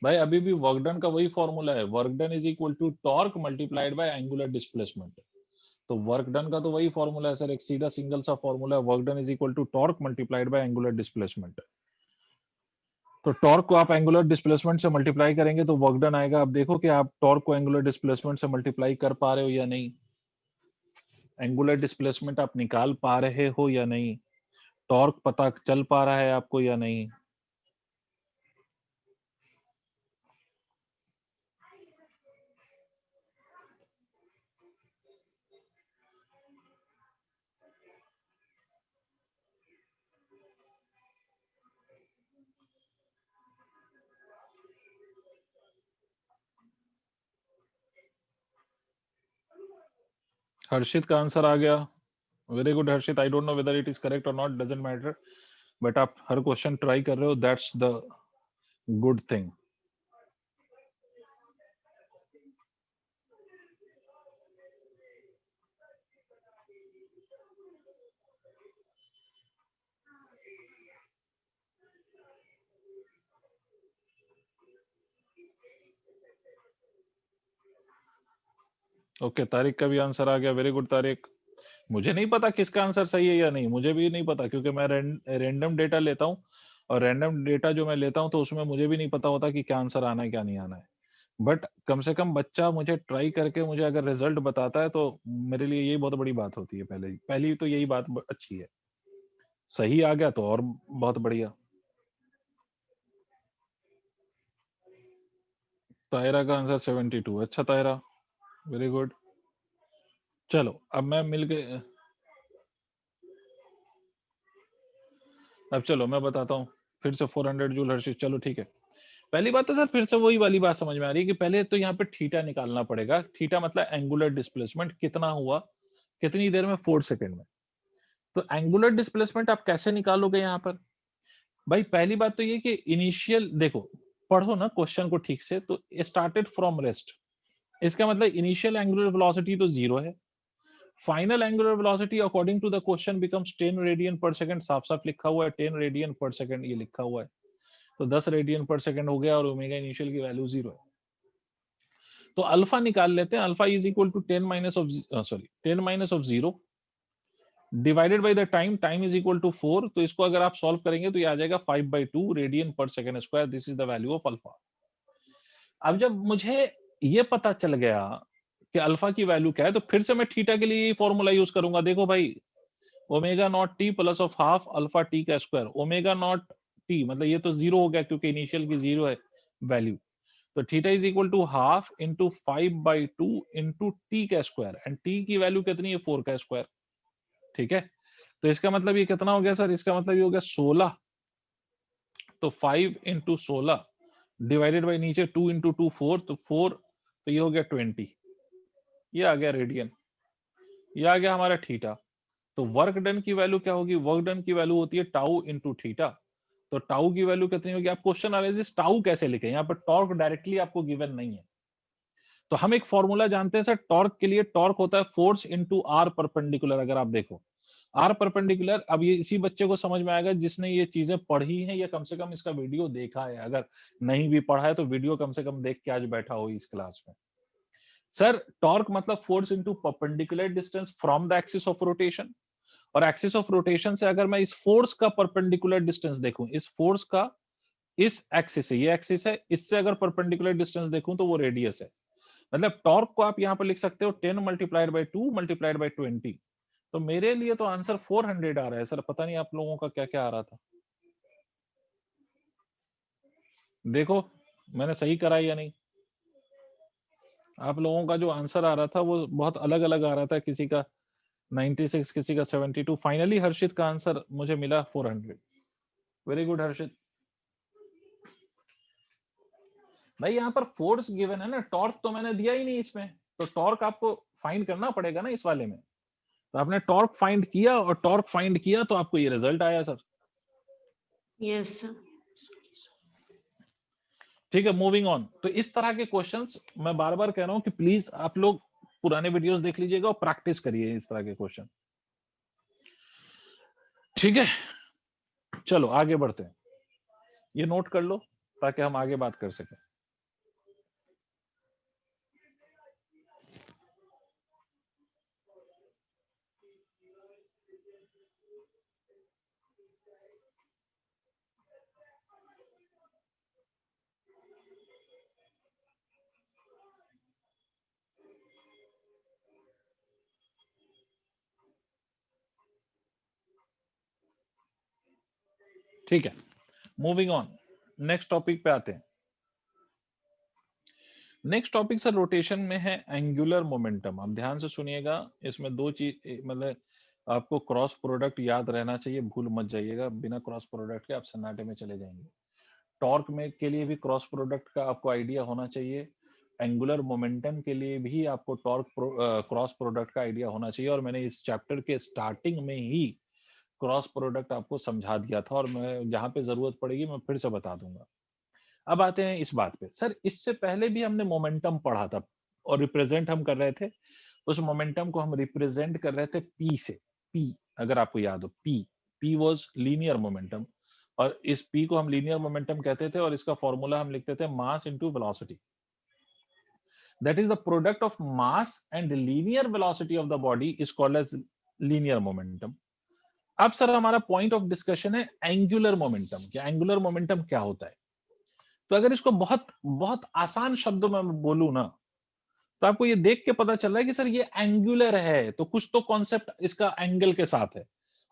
भाई. अभी भी वर्क डन का वही फॉर्मूला है. Work done is equal to torque multiplied by angular displacement. तो वर्क डन का तो वही फॉर्मूला है सर. एक सीधा सिंगल सा फॉर्मूला है. Work done is equal to torque multiplied by angular displacement. तो टॉर्क को आप एंगुलर डिस्प्लेसमेंट से मल्टीप्लाई करेंगे तो वर्क डन आएगा. अब देखो कि आप टॉर्क को एंगुलर डिस्प्लेसमेंट से मल्टीप्लाई कर पा रहे हो या नहीं. एंगुलर डिस्प्लेसमेंट आप निकाल पा रहे हो या नहीं. टॉर्क पता चल पा रहा है आपको या नहीं. हर्षित का आंसर आ गया. Very good Harshit. I don't know whether it is correct और नॉट, डजंट मैटर, बट आप हर क्वेश्चन ट्राई कर रहे हो. That's the good thing. Okay, Tariq का भी आंसर आ गया. Very good Tariq. मुझे नहीं पता किसका आंसर सही है या नहीं. मुझे भी नहीं पता क्योंकि मैं रैंडम डेटा लेता हूं और रैंडम डेटा जो मैं लेता हूं तो उसमें मुझे भी नहीं पता होता कि क्या आंसर आना है क्या नहीं आना है. बट कम से कम बच्चा मुझे ट्राई करके मुझे अगर रिजल्ट बताता है तो मेरे लिए यही बहुत बड़ी बात होती है. पहली तो यही बात अच्छी है. सही आ गया तो और बहुत बढ़िया. तायरा का आंसर 72. अच्छा तायरा, वेरी गुड. चलो अब मैं मिलके अब चलो मैं बताता हूँ फिर से 400 जूल हर्षित. चलो ठीक है. पहली बात तो सर फिर से वही वाली बात समझ में आ रही है कि पहले तो यहाँ पे थीटा निकालना पड़ेगा. थीटा मतलब एंगुलर डिस्प्लेसमेंट कितना हुआ, कितनी देर में, 4 सेकंड में. तो एंगुलर डिस्प्लेसमेंट आप कैसे निकालोगे यहाँ पर. भाई पहली बात तो ये कि इनिशियल, देखो पढ़ो ना क्वेश्चन को ठीक से. तो स्टार्टेड फ्रॉम रेस्ट, इसका मतलब इनिशियल एंगुलर वेलोसिटी तो 0 है. Final angular velocity according to the question becomes 10 radian per second. साफ साफ लिखा हुआ है 10 रेडियन पर सेकंड, ये लिखा हुआ है. तो 10 रेडियन पर सेकंड हो गया और ओमेगा इनिशियल की वैल्यू 0 है. तो अल्फा निकाल लेते हैं. Alpha is equal to 10 minus of 0 divided by the time. Time is equal to 4. तो इसको अगर आप सॉल्व करेंगे तो ये आ जाएगा 5/2 radian per second square. This is the value of alpha. अब जब मुझे ये पता चल गया कि अल्फा की वैल्यू क्या है तो फिर से मैं थीटा के लिए फॉर्मूला यूज करूंगा. देखो भाई, omega naught T plus of half alpha T का स्क्वायर. ओमेगा नॉट टी मतलब ये तो 0 हो गया क्योंकि इनिशियल की 0 है वैल्यू. तो theta is equal to half into 5/2 into t का स्क्वायर. एंड टी की वैल्यू कितनी है, 4 का स्क्वायर. ठीक है. तो इसका मतलब ये कितना हो गया सर, इसका मतलब ये हो गया 16. तो 5 इंटू 16 डिवाइडेड बाई नीचे 2 इंटू 2 4. तो 4, तो ये हो गया 20. ये आ गया रेडियन. ये आ गया हमारा थीटा. तो वर्क डन की वैल्यू क्या होगी, वर्क डन की वैल्यू होती है टाउ इंटू थीटा. तो टाउ की वैल्यू कितनी होगी. आप क्वेश्चन एनालिसिस टाउ कैसे लिखें, यहाँ पर टॉर्क डायरेक्टली आपको गिवन नहीं है. तो हम एक फॉर्मूला जानते हैं सर टॉर्क के लिए. टॉर्क होता है फोर्स इंटू आर परपेंडिकुलर. अगर आप देखो आर परपेंडिकुलर, अब ये इसी बच्चे को समझ में आएगा जिसने ये चीजें पढ़ी हैं या कम से कम इसका वीडियो देखा है। अगर नहीं भी पढ़ा है तो वीडियो कम से कम देख के आज बैठा हो इस क्लास में। सर टॉर्क मतलब force into perpendicular distance from the axis of rotation, और एक्सिस ऑफ रोटेशन से अगर मैं इस फोर्स का परपेंडिकुलर डिस्टेंस देखूं, इस फोर्स का इस एक्सिस से, ये एक्सिस है, इससे अगर परपेंडिकुलर डिस्टेंस देखूं तो वो रेडियस है। मतलब टॉर्क को आप यहां पर लिख सकते हो 10 मल्टीप्लाइड बाई 2 मल्टीप्लाइड बाई 20। तो मेरे लिए तो आंसर 400 आ रहा है सर, पता नहीं आप लोगों का क्या क्या आ रहा था। देखो मैंने सही करा या नहीं। आप लोगों का जो आंसर आ रहा था वो बहुत अलग अलग आ रहा था, किसी का 96, किसी का 72। फाइनली हर्षित का आंसर मुझे मिला 400। वेरी गुड हर्षित। भाई यहाँ पर फोर्स गिवन है ना, टॉर्क तो मैंने दिया ही नहीं इसमें, तो टॉर्क आपको फाइंड करना पड़ेगा ना इस वाले में। तो आपने टॉर्क फाइंड किया और टॉर्क फाइंड किया तो आपको ये रिजल्ट आया सर। Yes sir. ठीक है, मूविंग ऑन। तो इस तरह के क्वेश्चंस मैं बार बार कह रहा हूं कि प्लीज आप लोग पुराने वीडियोस देख लीजिएगा और प्रैक्टिस करिए इस तरह के क्वेश्चन। ठीक है, चलो आगे बढ़ते हैं। ये नोट कर लो ताकि हम आगे बात कर सकें। ठीक है, मूविंग ऑन, नेक्स्ट टॉपिक पे आते हैं। नेक्स्ट टॉपिक सर रोटेशन में है एंगुलर मोमेंटम। आप ध्यान से सुनिएगा, इसमें दो चीज, मतलब आपको क्रॉस प्रोडक्ट याद रहना चाहिए, भूल मत जाइएगा। बिना क्रॉस प्रोडक्ट के आप सन्नाटे में चले जाएंगे। टॉर्क में के लिए भी क्रॉस प्रोडक्ट का आपको आइडिया होना चाहिए, एंगुलर मोमेंटम के लिए भी आपको टॉर्क क्रॉस प्रोडक्ट का आइडिया होना चाहिए। और मैंने इस चैप्टर के स्टार्टिंग में ही क्रॉस प्रोडक्ट आपको समझा दिया था, और मैं जहां पे जरूरत पड़ेगी मैं फिर से बता दूंगा। अब आते हैं इस बात पे। सर इससे पहले भी हमने मोमेंटम पढ़ा था और रिप्रेजेंट हम कर रहे थे, उस मोमेंटम को हम रिप्रेजेंट कर रहे थे पी से। पी अगर आपको याद हो, पी वाज लीनियर मोमेंटम, और इस पी को हम लीनियर मोमेंटम कहते थे, और इसका फॉर्मूला हम लिखते थे mass into velocity. That is the product of mass and linear velocity of the body is called as linear momentum. अब सर हमारा पॉइंट ऑफ डिस्कशन है एंगुलर मोमेंटम। क्या एंगुलर मोमेंटम क्या होता है? तो अगर इसको बहुत बहुत आसान शब्दों में बोलूं ना, तो आपको ये देख के पता चल रहा है कि सर ये एंगुलर है, तो कुछ तो कॉन्सेप्ट इसका एंगल के साथ है।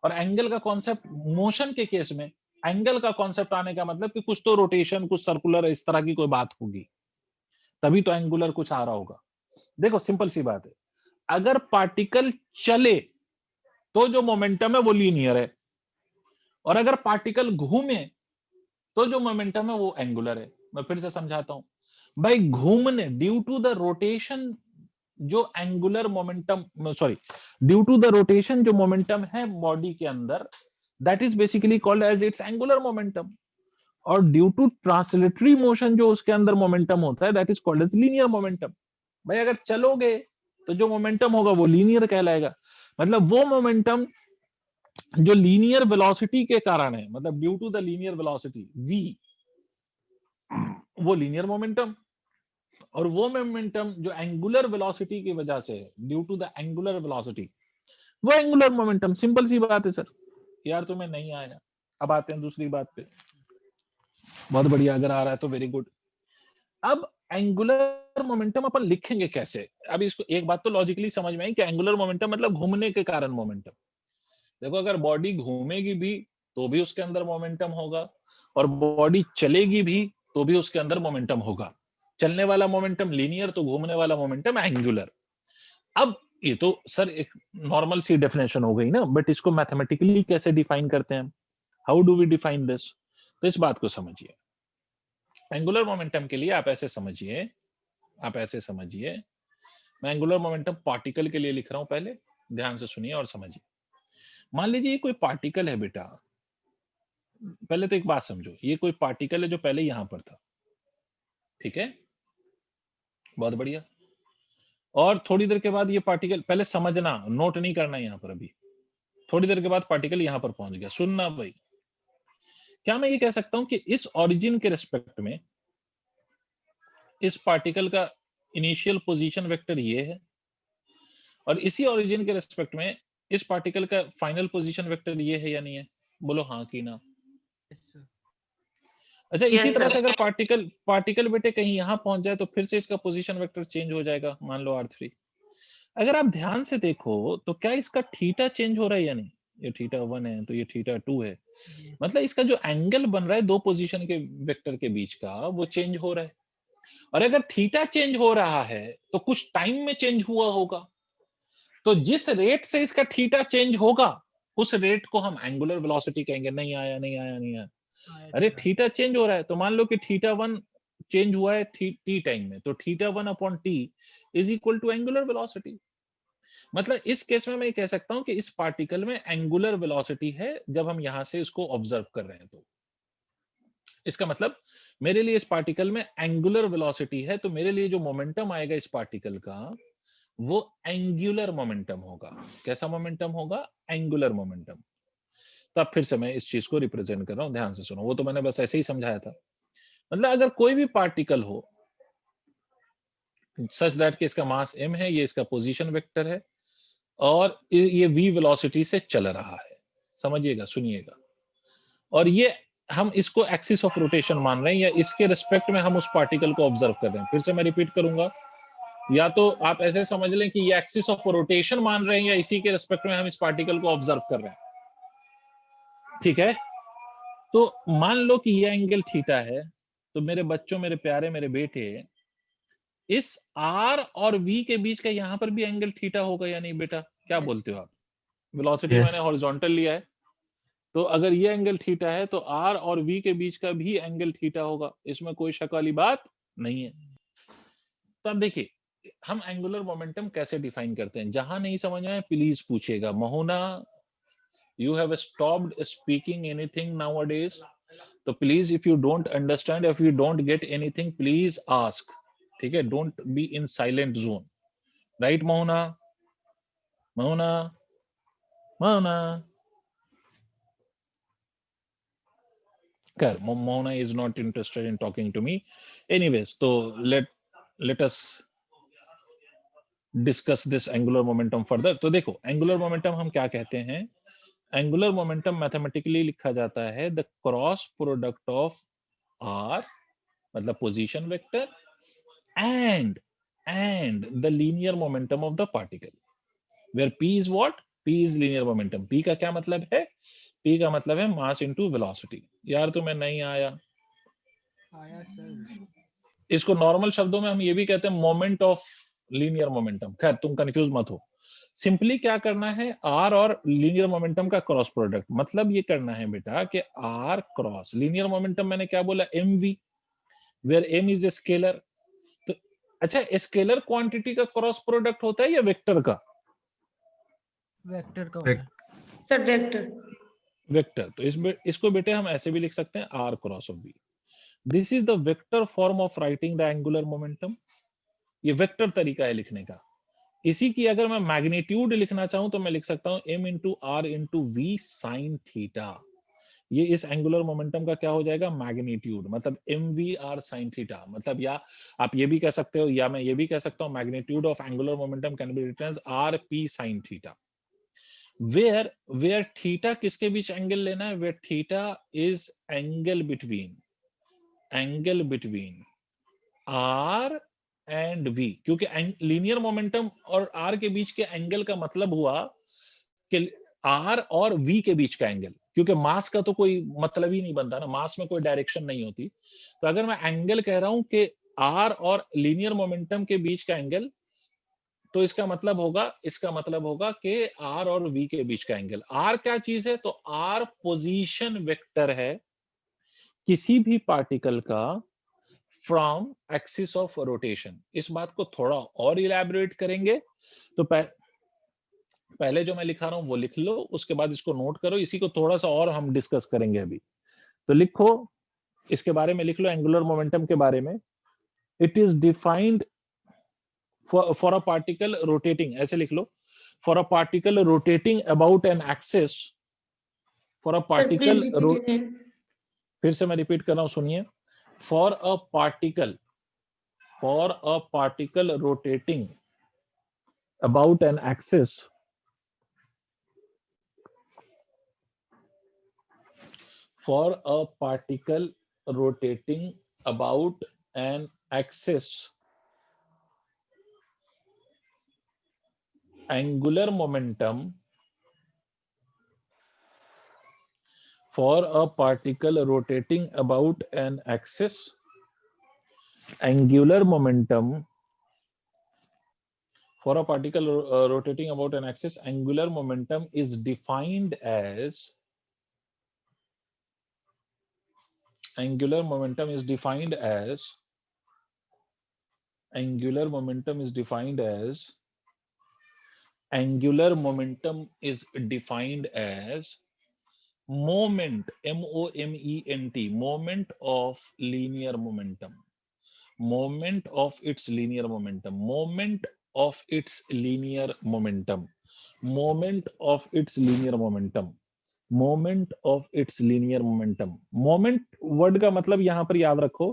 और एंगल का कॉन्सेप्ट मोशन के केस में, एंगल का कॉन्सेप्ट आने का मतलब कि कुछ तो रोटेशन, कुछ सर्कुलर, इस तरह की कोई बात होगी, तभी तो एंगुलर कुछ आ रहा होगा। देखो सिंपल सी बात है, अगर पार्टिकल चले तो जो मोमेंटम है वो लीनियर है, और अगर पार्टिकल घूमे तो जो मोमेंटम है वो एंगुलर है। मैं फिर से समझाता हूं भाई, घूमने ड्यू टू द रोटेशन जो angular momentum, sorry, due to the rotation जो मोमेंटम है बॉडी के अंदर, that is basically called as its angular momentum. और ड्यू टू ट्रांसलेटरी मोशन जो उसके अंदर मोमेंटम होता है, that is called as linear momentum. भाई अगर चलोगे तो जो मोमेंटम होगा वो लीनियर कहलाएगा। मतलब वो मोमेंटम जो लीनियर वेलोसिटी के कारण है, मतलब due to the linear velocity v, वो लीनियर मोमेंटम। और वो मोमेंटम जो एंगुलर वेलोसिटी की वजह से है, due to the angular velocity, वो एंगुलर मोमेंटम। सिंपल सी बात है सर। यार तुम्हें नहीं आया, अब आते हैं दूसरी बात पे। बहुत बढ़िया, अगर आ रहा है तो वेरी गुड। अब एंगुलर मोमेंटम अपन लिखेंगे कैसे? अब इसको एक बात तो लॉजिकली समझ में आई कि एंगुलर मोमेंटम मतलब घूमने के कारण मोमेंटम। देखो अगर बॉडी घूमेगी भी तो भी उसके अंदर मोमेंटम होगा, और बॉडी चलेगी भी तो भी उसके अंदर मोमेंटम होगा। चलने वाला मोमेंटम लीनियर, तो घूमने वाला मोमेंटम एंगुलर। अब ये तो सर एक नॉर्मल सी डेफिनेशन हो गई ना, बट इसको मैथमेटिकली कैसे डिफाइन करते हैं? How do we define this? तो इस बात को समझिए। एंगुलर मोमेंटम के लिए आप ऐसे समझिए, आप ऐसे समझिए। मैं एंगुलर मोमेंटम पार्टिकल के लिए लिख रहा हूं, पहले ध्यान से सुनिए और समझिए। मान लीजिए ये कोई पार्टिकल है बेटा, पहले तो एक बात समझो, ये कोई पार्टिकल है जो पहले यहां पर था, ठीक है, बहुत बढ़िया। और थोड़ी देर के बाद ये पार्टिकल, पहले समझना, नोट नहीं करना यहां पर अभी, थोड़ी देर के बाद पार्टिकल यहां पर पहुंच गया। सुनना भाई, क्या मैं ये कह सकता हूं कि इस ओरिजिन के रिस्पेक्ट में इस पार्टिकल का इनिशियल पोजीशन वेक्टर ये है, और इसी ओरिजिन के रिस्पेक्ट में इस पार्टिकल का फाइनल पोजीशन वेक्टर ये है या नहीं है? बोलो हाँ कि ना। Yes, sir. अच्छा, इसी Yes, तरह sir. से अगर पार्टिकल बेटे कहीं यहां पहुंच जाए तो फिर से इसका पोजीशन वेक्टर चेंज हो जाएगा, मान लो r3। अगर आप ध्यान से देखो तो क्या इसका थीटा चेंज हो रहा है या नहीं? ये θ1 है तो ये θ2 है, Yes. मतलब इसका जो एंगल बन रहा है दो पोजीशन के वेक्टर के बीच का, वो चेंज हो रहा है। और अगर थीटा चेंज हो रहा है तो कुछ टाइम में चेंज हुआ होगा, तो जिस रेट से इसका थीटा चेंज होगा उस रेट को हम एंगुलर वेलोसिटी कहेंगे। नहीं आया, नहीं आया, नहीं आया। आया अरे थोड़ा। थीटा चेंज हो रहा है तो मान लो कि θ1 चेंज हुआ है टी टाइम में, तो θ1/t is equal to angular velocity. मतलब इस केस में मैं कह सकता हूं कि इस पार्टिकल में एंगुलर वेलोसिटी है जब हम यहां से इसको ऑब्जर्व कर रहे हैं। तो इसका मतलब मेरे लिए इस पार्टिकल में एंगुलर वेलोसिटी है, तो मेरे लिए जो मोमेंटम आएगा इस पार्टिकल का वो एंगुलर मोमेंटम होगा। कैसा मोमेंटम होगा? Angular momentum. तब फिर से मैं इस चीज को रिप्रेजेंट कर रहा हूं, ध्यान से सुनो, वो तो मैंने बस ऐसे ही समझाया था। मतलब अगर कोई भी पार्टिकल हो सच दैट कि इसका मास m है, ये इसका पोजीशन वेक्टर है, और ये v वेलोसिटी से चल रहा है, समझिएगा, सुनिएगा, और ये हम इसको एक्सिस ऑफ रोटेशन मान रहे हैं, या इसके रिस्पेक्ट में हम उस पार्टिकल को ऑब्जर्व कर रहे हैं। फिर से मैं रिपीट करूंगा, या तो आप ऐसे समझ लें कि ये एक्सिस ऑफ रोटेशन मान रहे हैं, या इसी के रिस्पेक्ट में हम इस पार्टिकल को ऑब्जर्व कर रहे हैं। ठीक है, तो मान लो कि ये एंगल थीटा है, तो मेरे बच्चों, मेरे प्यारे, मेरे बेटे, इस r और v के बीच का यहां पर भी एंगल थीटा होगा या नहीं बेटा? क्या Yes. बोलते हो आप? Velocity Yes. मैंने हॉरिजॉन्टल लिया है, तो अगर ये एंगल थीटा है तो r और v के बीच का भी एंगल थीटा होगा, इसमें कोई शक वाली बात नहीं है। तो अब देखिए हम एंगुलर मोमेंटम कैसे डिफाइन करते हैं। जहां नहीं समझ में आए प्लीज पूछिएगा। Mohana, you have stopped speaking anything nowadays, तो please if you don't understand, if you don't get anything, please ask. ठीक है, don't be in silent zone, right Mohana? Mohana, Mohana, Mona is not interested in talking to me. Anyways, so let us discuss this angular momentum further. तो देखो angular momentum हम क्या कहते हैं? Angular momentum mathematically लिखा जाता है the cross product of r, मतलब position vector, and the linear momentum of the particle, where p is what? p is linear momentum. p का क्या मतलब है? p का मतलब है mass into velocity। यार तुम्हें नहीं आया? आया सर। इसको नॉर्मल शब्दों में हम ये भी कहते हैं मोमेंट ऑफ लीनियर मोमेंटम। खैर तुम कंफ्यूज मत हो, सिंपली क्या करना है, आर और लीनियर मोमेंटम का क्रॉस प्रोडक्ट, मतलब ये करना है बेटा कि आर क्रॉस लीनियर मोमेंटम, मैंने क्या बोला? M v, where m is a scalar. तो अच्छा, स्केलर क्वांटिटी का क्रॉस प्रोडक्ट होता है या वेक्टर का? वेक्टर का होता है। Sir, vector. वेक्टर। तो इसको बेटे हम ऐसे भी लिख सकते हैं, r cross of v. This is the vector form of writing the angular momentum. ये वेक्टर तरीका है लिखने का। इसी की अगर मैं मैग्नीट्यूड लिखना चाहूं तो मैं लिख सकता हूं m into r into v sine theta. ये इस एंगुलर मोमेंटम का क्या हो जाएगा? मैग्नीट्यूड, मतलब m v r sine theta. मतलब या आप ये भी कह सकते हो, या मैं ये भी कह सकता हूं, magnitude of angular momentum can be written as r p sine theta. Where theta किसके बीच एंगल लेना है? Where theta is angle between r and v, क्योंकि लीनियर मोमेंटम और आर के बीच के एंगल का मतलब हुआ कि आर और वी के बीच का एंगल, क्योंकि मास का तो कोई मतलब ही नहीं बनता ना, मास में कोई डायरेक्शन नहीं होती। तो अगर मैं एंगल कह रहा हूं कि आर और लीनियर मोमेंटम के बीच का एंगल, तो इसका मतलब होगा कि आर और वी के बीच का एंगल। आर क्या चीज है? तो आर पोजीशन वेक्टर है किसी भी पार्टिकल का फ्रॉम एक्सिस ऑफ रोटेशन। इस बात को थोड़ा और इलैबोरेट करेंगे, तो पहले जो मैं लिखा रहा हूं वो लिख लो, उसके बाद इसको नोट करो, इसी को थोड़ा सा और हम डिस्कस करेंगे अभी। तो लिखो, इसके बारे में लिख लो, एंगुलर मोमेंटम के बारे में। It is defined for a particle rotating, ऐसे लिख लो, for a particle rotating about an axis, for a Sir, particle please repeat again. फिर से मैं रिपीट कर रहा हूं, सुनिए. For a particle rotating about an axis, for a particle rotating about an axis, angular momentum, for a particle rotating about an axis, angular momentum, for a particle rotating about an axis, angular momentum is defined as, angular momentum is defined as, angular momentum is defined as, angular momentum is defined as moment, moment, moment of linear momentum, moment of its linear momentum, moment of its linear momentum, moment of its linear momentum, moment of its linear momentum. moment word का मतलब यहां पर याद रखो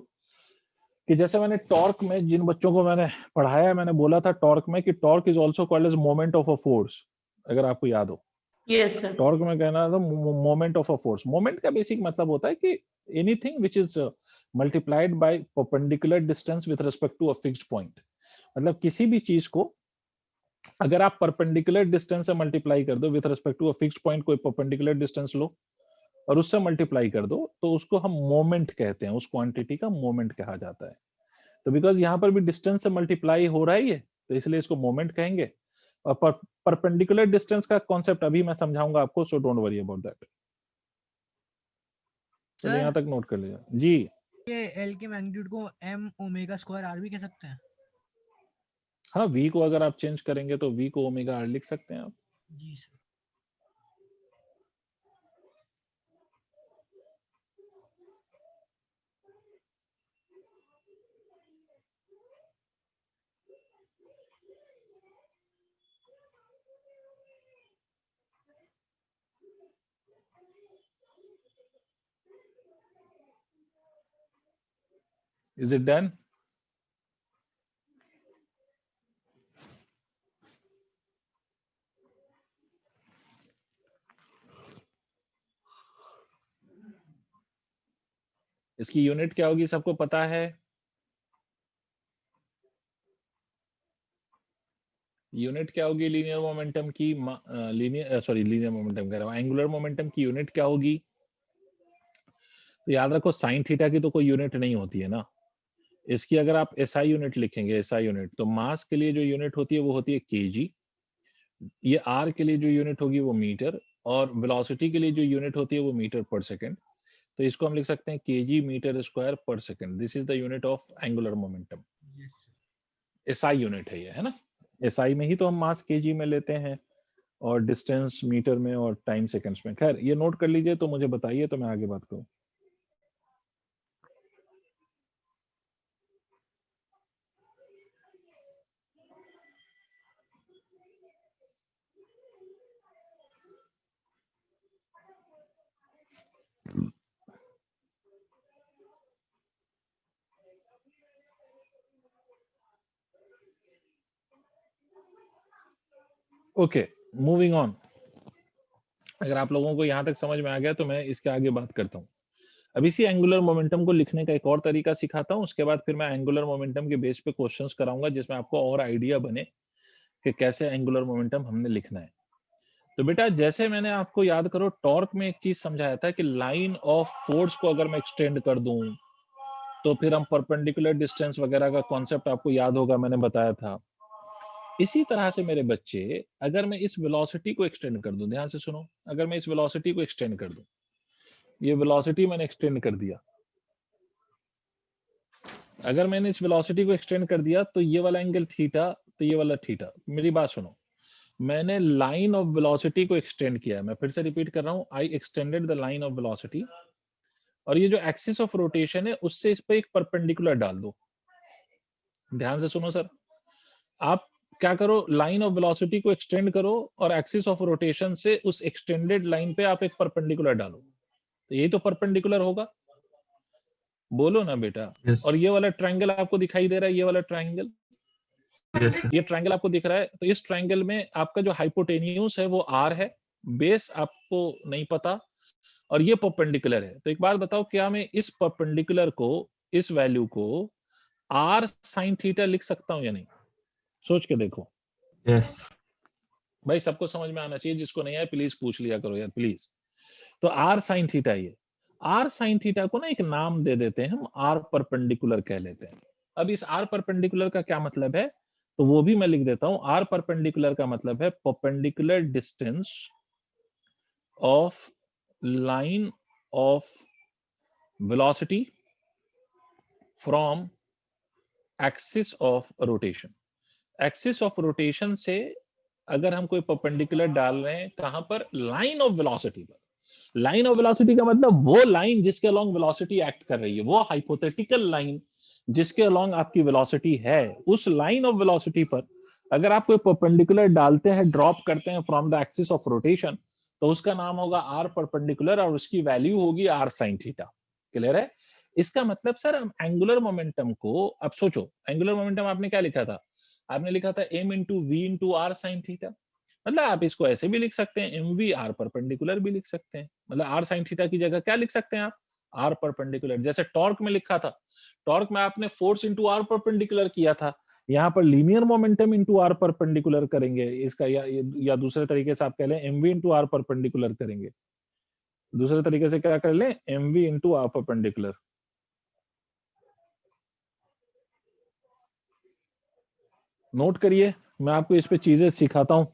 कि जैसे मैंने torque में जिन बच्चों को मैंने पढ़ाया, मैंने बोला था टॉर्क में कि torque is also called as moment of a force, अगर आपको याद हो. Yes, sir. टॉर्क में कहना था moment of a force. Moment का बेसिक मतलब होता है कि anything which is multiplied by perpendicular distance with respect to a fixed point. मतलब किसी भी चीज को अगर आप परपेंडिकुलर डिस्टेंस से मल्टीप्लाई कर दो with respect to a fixed point, कोई परपेंडिकुलर डिस्टेंस लो और उससे मल्टीप्लाई कर दो, तो उसको हम मोमेंट कहते हैं, उस क्वांटिटी का मोमेंट कहा जाता है. तो बिकॉज यहाँ पर भी डिस्टेंस से मल्टीप्लाई हो रहा है ये, तो इसलिए इसको मोमेंट कहेंगे. और परपेंडिकुलर डिस्टेंस का कॉन्सेप्ट अभी मैं समझाऊंगा आपको, so don't worry about that. चलिए यहाँ तक नोट कर लीजिए जी. ये एल के मैग्नीट्यूड को m ओमेगा स्क्वायर r भी कह सकते हैं. हाँ, v को अगर आप चेंज करेंगे तो v को ओमेगा r लिख सकते हैं आप. जी सर. Is it done? इसकी यूनिट क्या होगी, सबको पता है? यूनिट क्या होगी लीनियर मोमेंटम की? लीनियर मोमेंटम कह रहा हूं, एंगुलर मोमेंटम की यूनिट क्या होगी? तो याद रखो साइन थीटा की तो कोई यूनिट नहीं होती है ना. इसकी अगर आप एसआई यूनिट लिखेंगे, एसआई यूनिट, तो मास के लिए जो यूनिट होती है वो होती है केजी. ये आर के लिए जो यूनिट होगी वो मीटर, और वेलोसिटी के लिए जो यूनिट होती है वो मीटर पर सेकंड. तो इसको हम लिख सकते हैं केजी मीटर स्क्वायर पर second. This is the unit of angular momentum. SI unit है ये, है ना. एसआई में ही तो हम मास केजी में लेते हैं और डिस्टेंस मीटर में और टाइम सेकंड्स में. खैर ये नोट कर लीजिए, तो मुझे बताइए तो मैं आगे बात करूं. Okay, moving on. अगर आप लोगों को यहां तक समझ में आ गया तो मैं इसके आगे बात करता हूं. अब इसी एंगुलर मोमेंटम को लिखने का एक और तरीका सिखाता हूं, उसके बाद फिर मैं एंगुलर मोमेंटम के बेस पे क्वेश्चंस कराऊंगा जिसमें आपको और आइडिया बने कि कैसे एंगुलर मोमेंटम हमने लिखना है. तो बेटा जैसे मैंने आपको याद करो टॉर्क में एक चीज समझाया था कि लाइन ऑफ फोर्स को अगर मैं एक्सटेंड कर दूं तो फिर हम परपेंडिकुलर डिस्टेंस वगैरह का कॉन्सेप्ट आपको याद होगा, मैंने बताया था. इसी तरह से मेरे बच्चे, अगर मैं इस वेलोसिटी को एक्सटेंड कर दूं, ध्यान से सुनो, अगर मैं इस वेलोसिटी को एक्सटेंड कर दूं, ये वेलोसिटी मैंने एक्सटेंड कर दिया, अगर मैंने इस वेलोसिटी को एक्सटेंड कर दिया तो ये वाला एंगल थीटा, तो ये वाला थीटा. मेरी बात सुनो, मैंने लाइन ऑफ वेलोसिटी को एक्सटेंड किया है. मैं फिर से रिपीट कर रहा हूं, I extended the line of velocity. और ये जो एक्सिस ऑफ रोटेशन है उससे इस पे एक परपेंडिकुलर डाल दो. ध्यान से सुनो सर, आप क्या करो, लाइन ऑफ वेलोसिटी को एक्सटेंड करो और एक्सिस ऑफ रोटेशन से उस एक्सटेंडेड लाइन पे आप एक परपेंडिकुलर डालो, तो यही तो परपेंडिकुलर होगा, बोलो ना बेटा। Yes. और ये वाला ट्रायंगल आपको दिखाई दे रहा है, ये वाला ट्रायंगल, Yes, sir. ये ट्रायंगल आपको दिख रहा है, तो इस ट्रायंगल में आपका जो हाइपोटेन्यूज है वो आर है, बेस आपको नहीं पता, और ये परपेंडिकुलर है। तो एक बात बताओ, क्या मैं इस परपेंडिकुलर को, इस वैल्यू को आर साइन थीटा लिख सकता हूं या नहीं? सोच के देखो Yes. भाई, सबको समझ में आना चाहिए, जिसको नहीं आया प्लीज पूछ लिया करो यार प्लीज। तो आर साइन थीटा, ये आर साइन थीटा को ना एक नाम दे देते हैं हम, आर परपेंडिकुलर कह लेते हैं। अब इस आर परपेंडिकुलर का क्या मतलब है, तो वो भी मैं लिख देता हूं। आर परपेंडिकुलर का मतलब है perpendicular distance of line of velocity from axis of rotation. Axis of rotation से अगर हम कोई परपेंडिकुलर डाल रहे हैं, कहां पर, लाइन ऑफ वेलोसिटी पर। लाइन ऑफ वेलोसिटी का मतलब वो लाइन जिसके अलोंग वेलोसिटी एक्ट कर रही है, वो हाइपोथेटिकल लाइन जिसके अलोंग आपकी वेलोसिटी है, उस लाइन ऑफ वेलोसिटी पर अगर आप कोई परपेंडिकुलर डालते हैं, ड्रॉप करते हैं from the axis of rotation, तो उसका नाम होगा आर परपेंडिकुलर और उसकी वैल्यू होगी आर साइन थीटा। क्लियर है? इसका मतलब सर, हम एंगुलर मोमेंटम को, अब सोचो एंगुलर मोमेंटम आपने क्या लिखा था, आपने लिखा था m into v into r sine theta. मतलब आप इसको ऐसे भी लिख सकते हैं, एम वी आर परपेंडिकुलर भी लिख सकते हैं, मतलब आर साइन थीटा की जगह क्या लिख सकते हैं आप, आर परपेंडिकुलर। जैसे टॉर्क में लिखा था, टॉर्क में आपने फोर्स इंटू आर परपेंडिकुलर किया था, यहाँ पर linear momentum into r perpendicular करेंगे इसका, या दूसरे तरीके से आप कह लें m v into r perpendicular करेंगे। दूसरे तरीके से क्या कर लें, m v into r perpendicular. Note करिए, मैं आपको इस पे चीजें सिखाता हूं।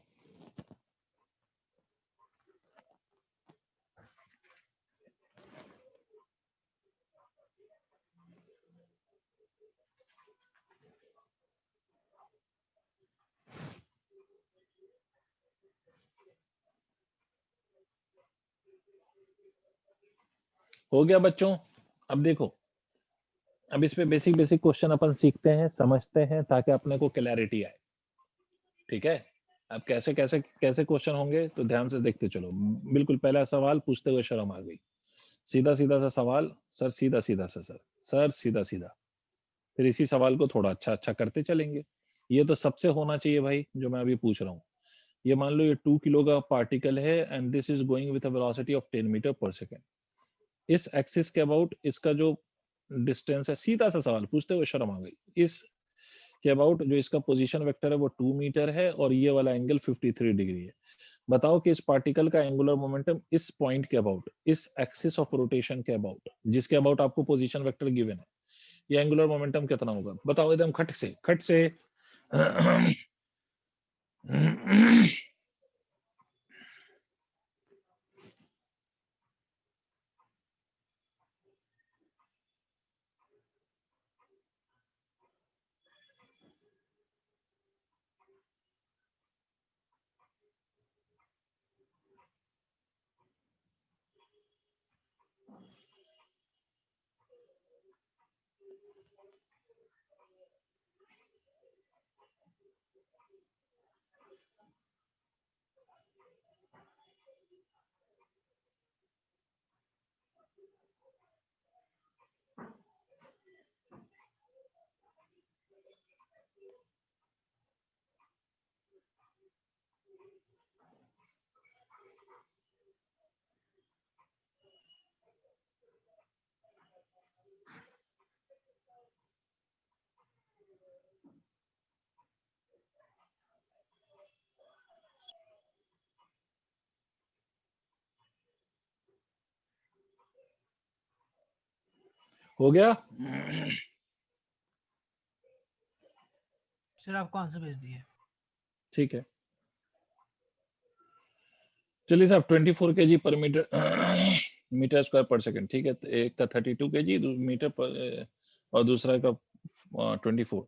हो गया बच्चों? अब देखो, अब इस पे बेसिक बेसिक क्वेश्चन अपन सीखते हैं, समझते हैं, ताकि अपने को क्लैरिटी आए। ठीक है? अब कैसे कैसे कैसे क्वेश्चन होंगे तो ध्यान से देखते चलो। बिल्कुल पहला सवाल पूछते हुए शर्म आ गई, सीधा सीधा सा सवाल, सर सीधा सीधा सा, सर सीधा सीधा। फिर इसी सवाल को थोड़ा अच्छा अच्छा करते चलेंगे। ये तो सबसे होना चाहिए भाई, जो मैं अभी पूछ रहा हूँ। ये मान लो ये 2 किलो का पार्टिकल है and this is going with a velocity of 10 metre per second. इस एक्सिस के अबाउट इसका जो डिस्टेंस है, सीधा सा सवाल पूछते हुए शर्म आ गई, इस के अबाउट जो इसका पोजीशन वेक्टर है वो 2 मीटर है और ये वाला एंगल 53 डिग्री है। बताओ कि इस पार्टिकल का एंगुलर मोमेंटम इस पॉइंट के अबाउट, इस एक्सिस ऑफ रोटेशन के अबाउट, जिसके अबाउट आपको पोजीशन वेक्टर गिवन है, ये एंगुलर मोमेंटम कितना होगा? बताओ एकदम खट से, खट से। हो गया? सर आपको आंसर भेज दिए। ठीक है, चलिए साहब, 24 kg पर मीटर मीटर स्क्वायर पर सेकंड। ठीक है, तो एक का 32 kg मीटर पर और दूसरा का 24।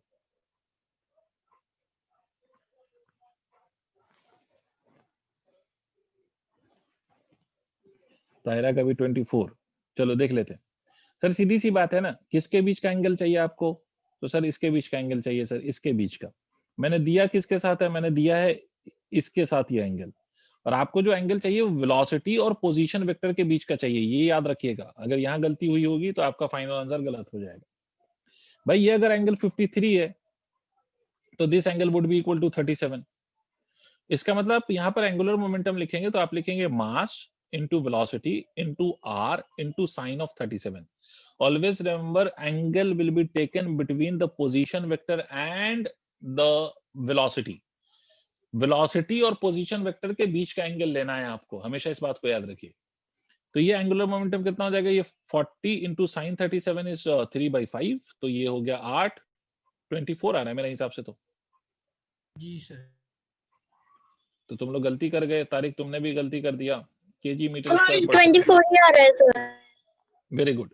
तायरा का भी 24। चलो देख लेते हैं। सर सीधी सी बात है ना, किसके बीच का एंगल चाहिए आपको? तो सर इसके बीच का एंगल चाहिए, सर इसके बीच का। मैंने दिया किसके साथ है, मैंने दिया है इसके साथ ये एंगल, और आपको जो एंगल चाहिए वो वेलोसिटी और पोजीशन वेक्टर के बीच का चाहिए, ये याद रखिएगा। अगर यहाँ गलती हुई होगी तो आपका फाइनल आंसर गलत हो जाएगा। भाई ये अगर एंगल 53 है तो this angle would be equal to 37। इसका मतलब आप यहाँ पर एंगुलर मोमेंटम लिखेंगे तो आप लिखेंगे मास into velocity into r into sine of 37. Always remember angle will be taken between the position vector and the velocity. Velocity और position vector के बीच का एंगल लेना है आपको, हमेशा इस बात को याद रखिए। तो ये एंगुलर मोमेंटम कितना हो जाएगा, ये 40 into sin 37 is 3/5, तो ये हो गया 8, 24 आ रहा है मेरे हिसाब से। तो जी सर। तो तुम लोग गलती कर गए, तारिक तुमने भी गलती कर दिया, केजी मीटर स्क्वायर 24 ही आ रहा है सर। Very good.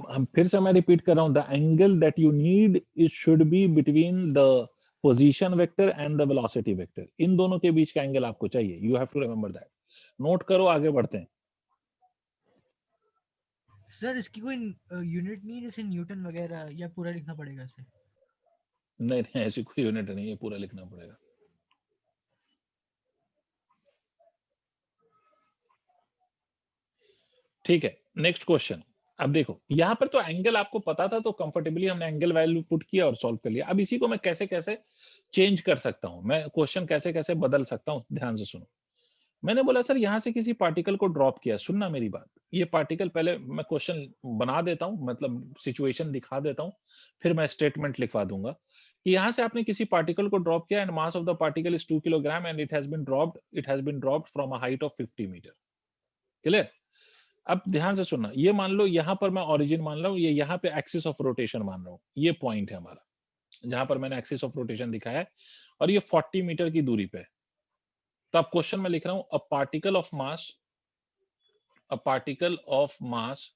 हम फिर से मैं रिपीट कर रहा हूं, the angle that you need it should be between the position vector and the velocity vector, इन दोनों के बीच का एंगल आपको चाहिए। You have to remember that. Note करो, आगे बढ़ते हैं। सर इसकी कोई यूनिट नहीं जैसे न्यूटन वगैरह, या पूरा लिखना पड़ेगा सर? नहीं नहीं, ऐसी कोई यूनिट नहीं है, पूरा लिखना पड़ेगा। ठीक है, नेक्स्ट क्वेश्चन। अब देखो यहां पर तो एंगल आपको पता था, तो कंफर्टेबली हमने एंगल वैल्यू पुट किया और सॉल्व कर लिया। अब इसी को मैं कैसे कैसे चेंज कर सकता हूं, मैं क्वेश्चन कैसे कैसे बदल सकता हूं, ध्यान से सुनो। मैंने बोला सर यहां से किसी पार्टिकल को ड्रॉप किया, सुनना मेरी बात। ये पार्टिकल, पहले मैं क्वेश्चन बना देता हूं, मतलब सिचुएशन दिखा देता हूं, फिर मैं स्टेटमेंट लिखवा दूंगा कि यहां से आपने किसी पार्टिकल को ड्रॉप किया and mass of the particle is 2 kilogram and it has been dropped from a height of 50 metre. Clear? अब ध्यान से सुनना, ये मान लो यहां पर मैं ओरिजिन मान रहा हूं, ये यहाँ पे एक्सिस ऑफ रोटेशन मान रहा हूं, ये पॉइंट है हमारा जहां पर मैंने एक्सिस ऑफ रोटेशन दिखाया है, और ये 40 मीटर की दूरी पे है। तो अब क्वेश्चन में लिख रहा हूं, a particle of mass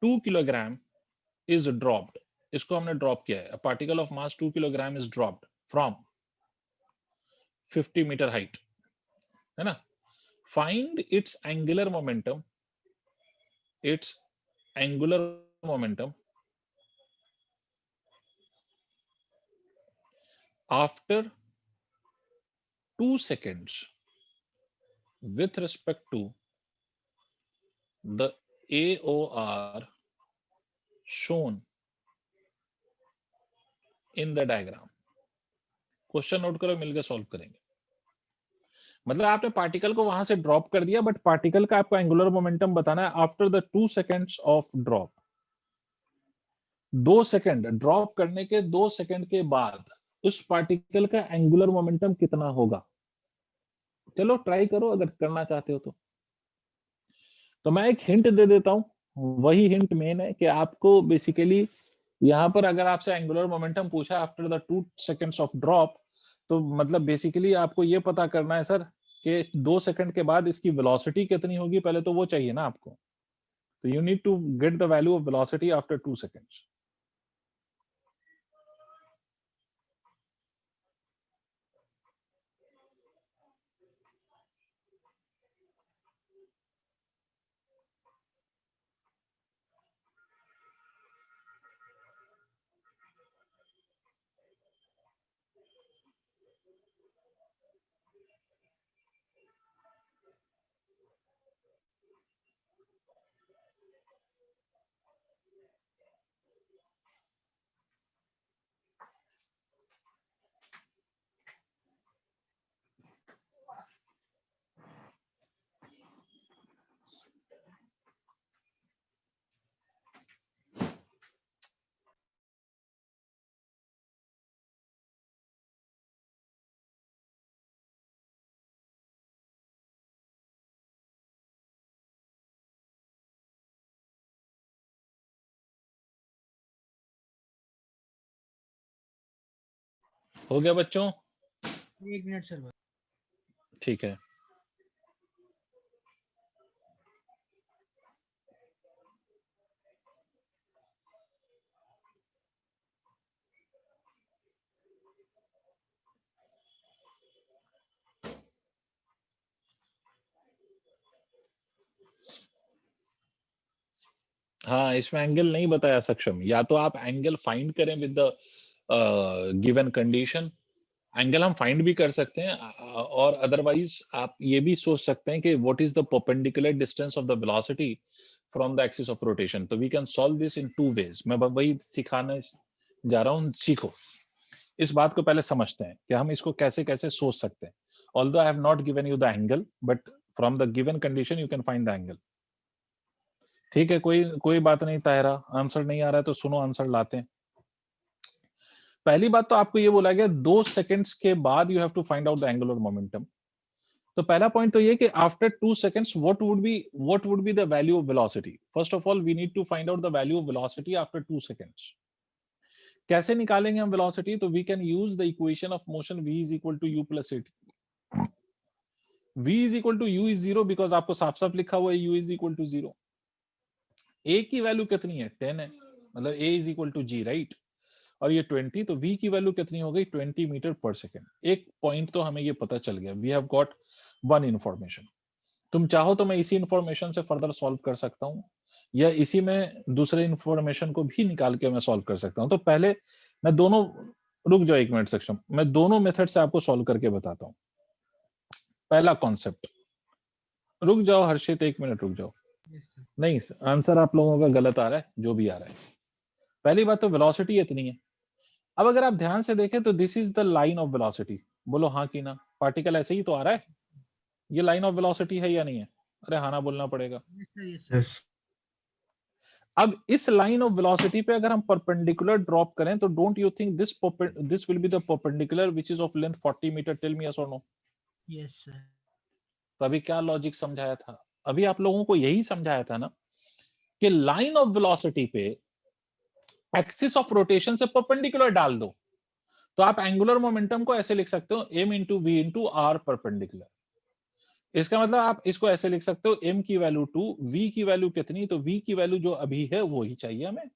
2 kilogram is dropped, इसको हमने ड्रॉप किया है। A particle of mass 2 kilogram is dropped from 50 metre height, है ना। Find its angular momentum after 2 seconds with respect to the AOR shown in the diagram। Question note करो, मिलकर solve करेंगे। मतलब आपने पार्टिकल को वहां से ड्रॉप कर दिया, बट पार्टिकल का आपको एंगुलर मोमेंटम बताना है after the 2 seconds of drop. 2 second drop करने के 2 सेकंड के बाद उस पार्टिकल का एंगुलर मोमेंटम कितना होगा। चलो ट्राई करो अगर करना चाहते हो तो मैं एक हिंट दे देता हूं, वही हिंट मेन है कि आपको बेसिकली यहां पर अगर आपसे एंगुलर मोमेंटम पूछा after the 2 seconds of drop, तो मतलब बेसिकली आपको ये पता करना है सर कि 2 सेकंड के बाद इसकी वेलोसिटी कितनी होगी, पहले तो वो चाहिए ना आपको। तो you need to get the value of velocity after 2 seconds. हो गया बच्चों? 1 मिनट सर बस। ठीक है। हाँ, इसमें एंगल नहीं बताया सक्षम, या तो आप एंगल फाइंड करें with the given condition. Angle हम फाइंड भी कर सकते हैं और अदरवाइज आप ये भी सोच सकते हैं कि what is the perpendicular distance of the velocity from the axis of rotation. तो we can solve this in two ways. मैं वही सिखाने जा रहा हूँ, सीखो। इस बात को पहले समझते हैं कि हम इसको कैसे कैसे सोच सकते हैं। Although I have not given you the angle, but from the given condition you can find the angle. ठीक है, कोई बात नहीं। ताहिरा, आंसर नहीं आ रहा है तो सुनो, आंसर लाते हैं। पहली बात तो आपको ये बोला गया 2 सेकंड्स के बाद you have to find out the angular momentum. तो पहला पॉइंट तो ये कि after 2 seconds what would be the value of velocity. First of all we need to find out the value of velocity after 2 seconds. कैसे निकालेंगे हम velocity? तो we can use the equation of motion v is equal to u plus at। v is equal to u is 0 because आपको साफ साफ लिखा हुआ है u is equal to 0। a की वैल्यू कितनी है? 10 है, मतलब a is equal to g, right? और ये 20, तो v की वैल्यू कितनी हो गई? 20 मीटर पर सेकेंड। एक पॉइंट तो हमें ये पता चल गया, we have got one information. तुम चाहो तो मैं इसी इंफॉर्मेशन से फर्दर सॉल्व कर सकता हूँ, या इसी में दूसरे इंफॉर्मेशन को भी निकाल के मैं सॉल्व कर सकता हूँ। तो पहले मैं दोनों, रुक जाओ एक मिनट सक्षम, मैं दोनों मेथड से आपको सॉल्व करके बताता हूँ। पहला कॉन्सेप्ट, रुक जाओ हर्षित, एक मिनट रुक जाओ। नहीं, आंसर आप लोगों का गलत आ रहा है, जो भी आ रहा है। पहली बात तो वेलोसिटी इतनी है। अब अगर आप ध्यान से देखें तो this is the line of velocity. बोलो हाँ कि ना? पार्टिकल ऐसे ही तो आ रहा है, ये लाइन ऑफ वेलोसिटी है या नहीं है? अरे हाँ ना बोलना पड़ेगा। Yes. अब इस लाइन ऑफ वेलोसिटी पे अगर हम परपेंडिकुलर ड्रॉप करें तो don't you think this will be the perpendicular which is of length 40 metre? Tell me yes और नो। Yes sir. तो अभी क्या लॉजिक समझाया था? अभी आप लोगों को यही समझाया था ना कि लाइन ऑफ वेलोसिटी पे एक्सिस ऑफ रोटेशन से परपेंडिकुलर डाल दो, तो आप एंगुलर मोमेंटम को ऐसे लिख सकते हो m into v into r perpendicular. इसका मतलब आप इसको ऐसे लिख सकते हो m की वैल्यू 2, v की वैल्यू कितनी? तो v की वैल्यू जो अभी है वो ही चाहिए हमें,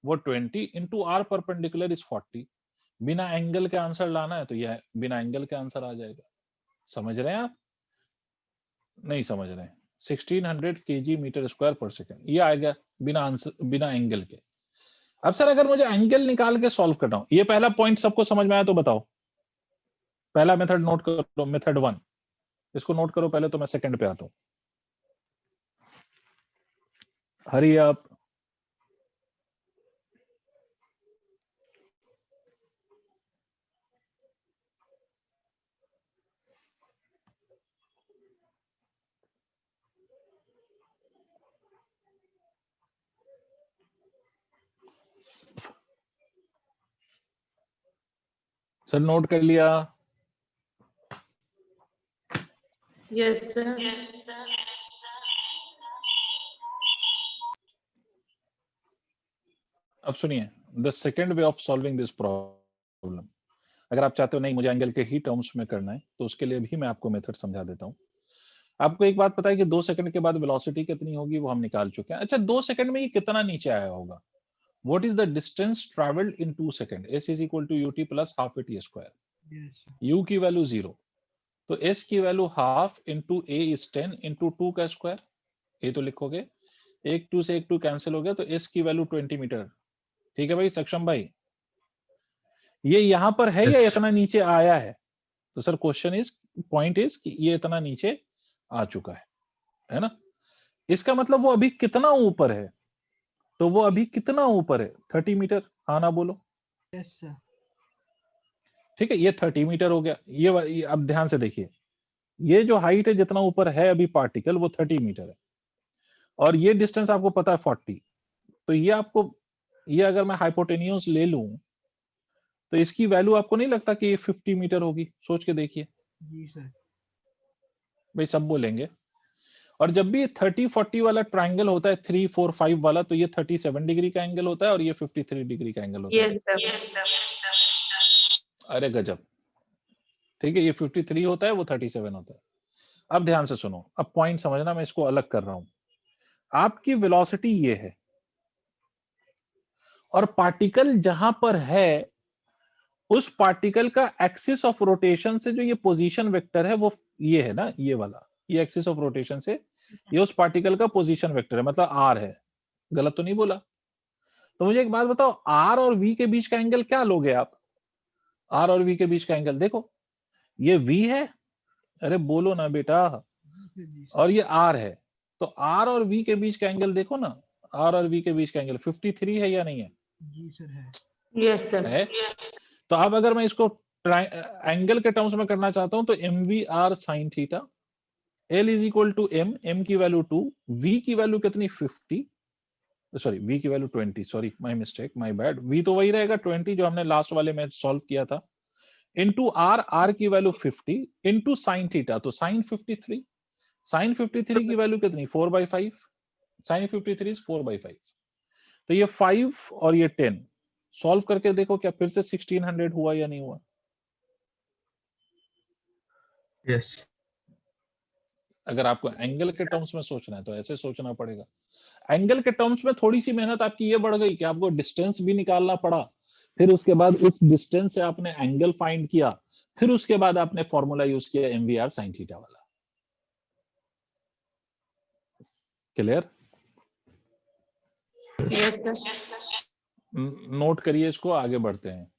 वो 20 इंटू आर परपेंडिकुलर इज 40। बिना एंगल के आंसर लाना है तो यह बिना एंगल के आंसर आ जाएगा। समझ रहे हैं आप? नहीं समझ रहे हैं? 1600 kg मीटर स्क्वायर पर सेकेंड, ये आएगा बिना एंगल के। अब सर अगर मुझे एंगल निकाल के सॉल्व करना हो, ये पहला पॉइंट सबको समझ में आया तो बताओ। पहला मेथड नोट करो, मेथड 1 इसको नोट करो पहले, तो मैं सेकंड पे आता हूं। Hurry up. सर नोट कर लिया? Yes sir. अब सुनिए, the second way of solving this problem, अगर आप चाहते हो नहीं मुझे एंगल के ही टर्म्स में करना है तो उसके लिए भी मैं आपको मेथड समझा देता हूं। आपको एक बात पता है कि 2 सेकंड के बाद वेलोसिटी कितनी होगी, वो हम निकाल चुके हैं। अच्छा 2 सेकंड में ये कितना नीचे आया होगा? What is the distance travelled in 2 second? s is equal to ut plus half at square. u की वैल्यू 0, तो s की value half into a is 10 into 2 का स्क्वायर। a तो लिखोगे, एक 2 से एक 2 कैंसिल हो गया, तो s की वैल्यू 20 मीटर। ठीक है भाई सक्षम भाई, ये यहां पर है या इतना नीचे आया है? तो sir question is, point is कि ये इतना नीचे आ चुका है ना? इसका मतलब वो अभी कितना ऊपर है? तो वो अभी कितना ऊपर है? 30 मीटर। हाँ ना बोलो। Yes sir. ठीक है, ये 30 मीटर हो गया। ये अब ध्यान से देखिए, ये जो हाइट है जितना ऊपर है अभी पार्टिकल, वो 30 मीटर है, और ये डिस्टेंस आपको पता है 40। तो ये आपको, ये अगर मैं हाइपोटेन्यूज ले लूं तो इसकी वैल्यू आपको नहीं लगता कि ये 50 मीटर होगी? सोच के देखिए। जी सर। भाई सब बोलेंगे। और जब भी 30-40 वाला ट्राइंगल होता है, 3-4-5 वाला, तो ये 37 डिग्री का एंगल होता है और ये 53 डिग्री का एंगल होता है। अरे गजब। ठीक है, ये 53 होता है, वो 37 होता है। अब ध्यान से सुनो, अब पॉइंट समझना, मैं इसको अलग कर रहा हूं। आपकी वेलोसिटी ये है, और पार्टिकल जहां पर है उस पार्टिकल का एक्सिस ऑफ रोटेशन से जो ये पोजीशन वेक्टर है वो ये है ना, ये वाला, ये एक्सिस ऑफ रोटेशन से ये उस पार्टिकल का पोजीशन वेक्टर है, मतलब आर है। गलत तो नहीं बोला? तो मुझे एक बात बताओ, आर और वी के बीच का एंगल क्या लोगे आप? आर और वी के बीच का एंगल देखो, ये वी है, अरे बोलो ना बेटा, और ये आर है, तो आर और वी के बीच का एंगल देखो ना, आर और वी के बीच का एंगल 53 है या नहीं है? जी सर है। Yes sir. है। तो अब अगर मैं इसको एंगल के टर्म्स में करना चाहता हूं तो m v r sine theta, l is equal to m, m की वैल्यू 2, वी की वैल्यू कितनी 50, सॉरी वी की value 20, sorry my mistake, my bad, v तो वही रहेगा 20 जो हमने लास्ट वाले में सॉल्व किया था, इनटू आर, आर की वैल्यू 50 इनटू साइन थीटा, तो साइन 53, साइन 53 की वैल्यू कितनी 4/5, साइन 53 इज 4/5, तो ये 5 और ये 10 सॉल्व करके देखो क्या फिर से 1600 हुआ या नहीं हुआ? Yes. अगर आपको एंगल के टर्म्स में सोचना है तो ऐसे सोचना पड़ेगा। एंगल के टर्म्स में थोड़ी सी मेहनत आपकी ये बढ़ गई कि आपको डिस्टेंस भी निकालना पड़ा, फिर उसके बाद उस डिस्टेंस से आपने एंगल फाइंड किया, फिर उसके बाद आपने फॉर्मूला यूज किया एमवीआर साइन थीटा वाला। क्लियर? Yes sir. नोट करिए इसको, आगे बढ़ते हैं।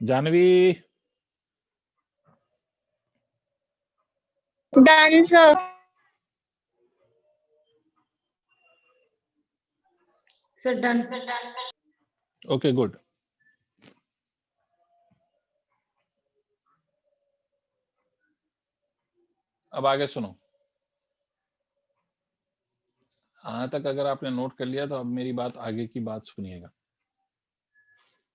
Janvi, Done, sir. Sir done. Okay good. अब आगे सुनो, यहां तक अगर आपने नोट कर लिया तो अब मेरी बात, आगे की बात सुनिएगा।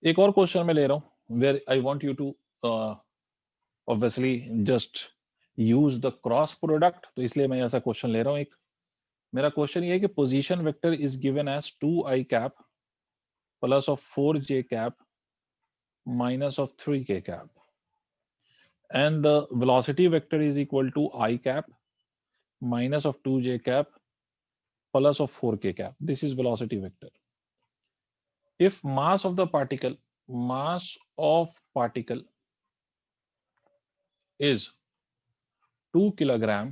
एक और क्वेश्चन मैं ले रहा हूं, where I want you to obviously just use the cross product, तो इसलिए मैं ऐसा क्वेश्चन ले रहा हूं। एक मेरा क्वेश्चन ये है कि position vector is given as 2i cap plus of 4j cap minus of 3k cap, and the velocity vector is equal to I cap minus of 2j cap plus of 4k cap. This is velocity vector. If mass of particle is 2 kilogram,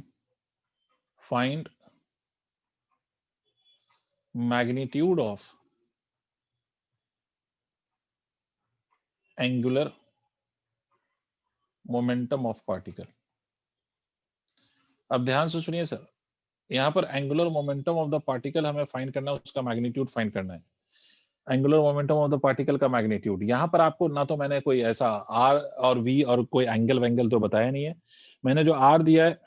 find magnitude of angular momentum of particle. अब ध्यान से सुनिए sir, यहां पर angular momentum of the particle हमें find करना है, उसका मैग्नीट्यूड फाइंड करना है। Angular momentum of the particle का मैग्नीट्यूड, यहां पर आपको ना तो मैंने कोई ऐसा आर और वी और कोई एंगल वेंगल तो बताया नहीं है, मैंने जो आर दिया है,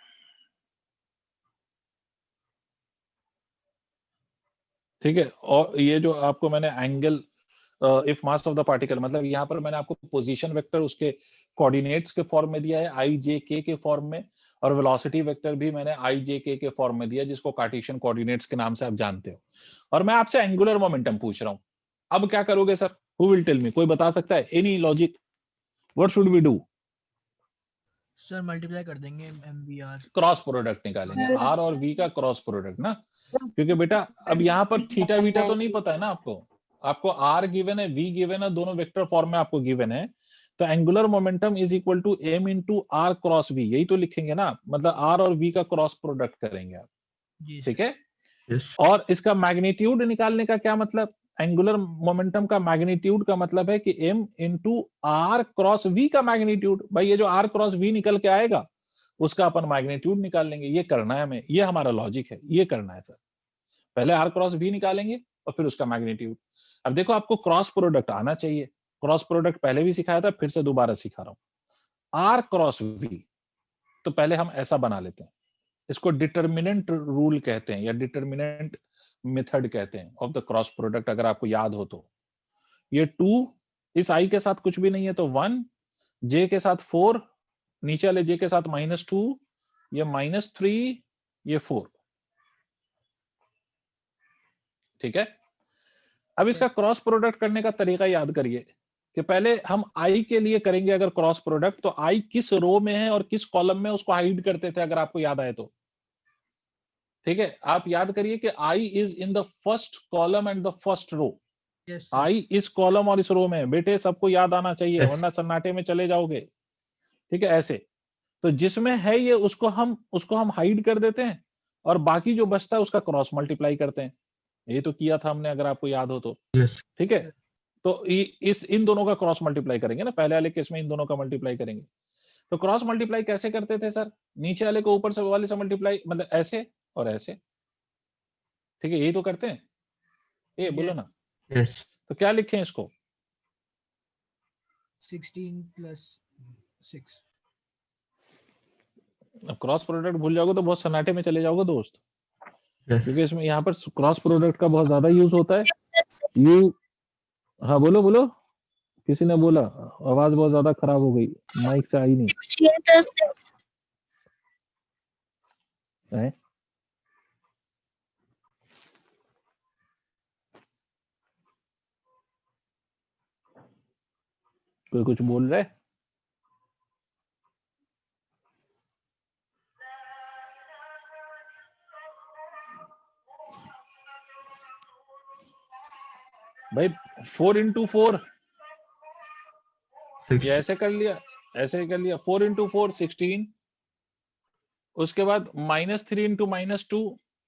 ठीक है, और ये जो आपको मैंने angle if mass of the particle, मतलब यहाँ पर मैंने आपको पोजीशन वेक्टर उसके कोऑर्डिनेट्स के फॉर्म में दिया है आई जे के फॉर्म में, और वेलोसिटी वेक्टर भी मैंने आई जे के फॉर्म में दिया जिसको कार्टेशियन कोऑर्डिनेट्स के नाम से आप जानते हो, और मैं आपसे एंगुलर मोमेंटम पूछ रहा हूं। अब क्या करोगे sir? Who will tell me? कोई बता सकता है? Any logic? What should we do? Sir multiply कर देंगे एमवीआर, क्रॉस प्रोडक्ट निकालेंगे, आर और वी का क्रॉस प्रोडक्ट ना, क्योंकि बेटा अब यहाँ पर थीटा वीटा तो नहीं पता है ना आपको, आपको आर गिवन है, वी गिवन है, दोनों वेक्टर फॉर्म में आपको गिवन है, तो angular momentum is equal to m into r cross v, यही तो लिखेंगे ना, मतलब आर और वी का क्रॉस प्रोडक्ट करेंगे आप, ठीक है। Yes. और इसका मैग्नीट्यूड निकालने का क्या मतलब? एंगुलर मोमेंटम का मैग्नीट्यूड का मतलब है कि m into r cross v का मैग्नीट्यूड, भाई ये जो r क्रॉस v निकल के आएगा उसका अपन मैग्नीट्यूड निकाल लेंगे, ये करना है हमें, ये हमारा लॉजिक है, ये करना है सर। पहले r क्रॉस v निकालेंगे और फिर उसका मैग्नीट्यूड। अब देखो आपको क्रॉस प्रोडक्ट आना चाहिए, क्रॉस प्रोडक्ट पहले भी सिखाया था, फिर से दोबारा सिखा रहा हूं, r क्रॉस v, तो पहले हम ऐसा बना लेते हैं, इसको डिटर्मिनेंट रूल कहते हैं या डिटर्मिनेंट मेथड कहते हैं ऑफ द क्रॉस प्रोडक्ट, अगर आपको याद हो तो। ये 2 इस i के साथ कुछ भी नहीं है तो 1, j के साथ 4, नीचे वाले j के साथ -2, ये -3, ये 4, ठीक है। अब इसका क्रॉस प्रोडक्ट करने का तरीका याद करिए कि पहले हम i के लिए करेंगे अगर क्रॉस प्रोडक्ट, तो i किस रो में है और किस कॉलम में, उसको हाइड करते थे अगर आपको याद आए तो, ठीक है। आप याद करिए कि i is in the first column and the first row, i इस कॉलम और इस रो में, बेटे सबको याद आना चाहिए, Yes. वरना सन्नाटे में चले जाओगे, ठीक है। ऐसे तो जिसमें है ये उसको हम हाइड कर देते हैं और बाकी जो बचता है उसका क्रॉस मल्टीप्लाई करते हैं, ये तो किया था हमने, अगर आपको याद हो तो। Yes. ठीक है, तो इन दोनों का क्रॉस मल्टीप्लाई करेंगे ना, पहले वाले केस में इन दोनों का मल्टीप्लाई करेंगे। तो क्रॉस मल्टीप्लाई कैसे करते थे सर? नीचे वाले को ऊपर से वाले से मल्टीप्लाई, मतलब ऐसे और ऐसे। ठीक है, यही तो करते हैं। ये बोलो ना, Yes. तो क्या लिखें इसको? 16 plus 6. अब क्रॉस प्रोडक्ट भूल जाओगे तो बहुत सन्नाटे में चले जाओगे दोस्त, Yes. क्योंकि इसमें यहाँ पर क्रॉस प्रोडक्ट का बहुत ज्यादा यूज होता है। यू हाँ बोलो बोलो, किसी ने बोला, आवाज बहुत ज्यादा खराब हो गई, माइक से आई नहीं 16 plus 6. है। कोई कुछ बोल रहा है? भाई 4 into 4 Six. ये ऐसे कर लिया, ऐसे ही कर लिया। 4 into 4 16, उसके बाद -3 into -2,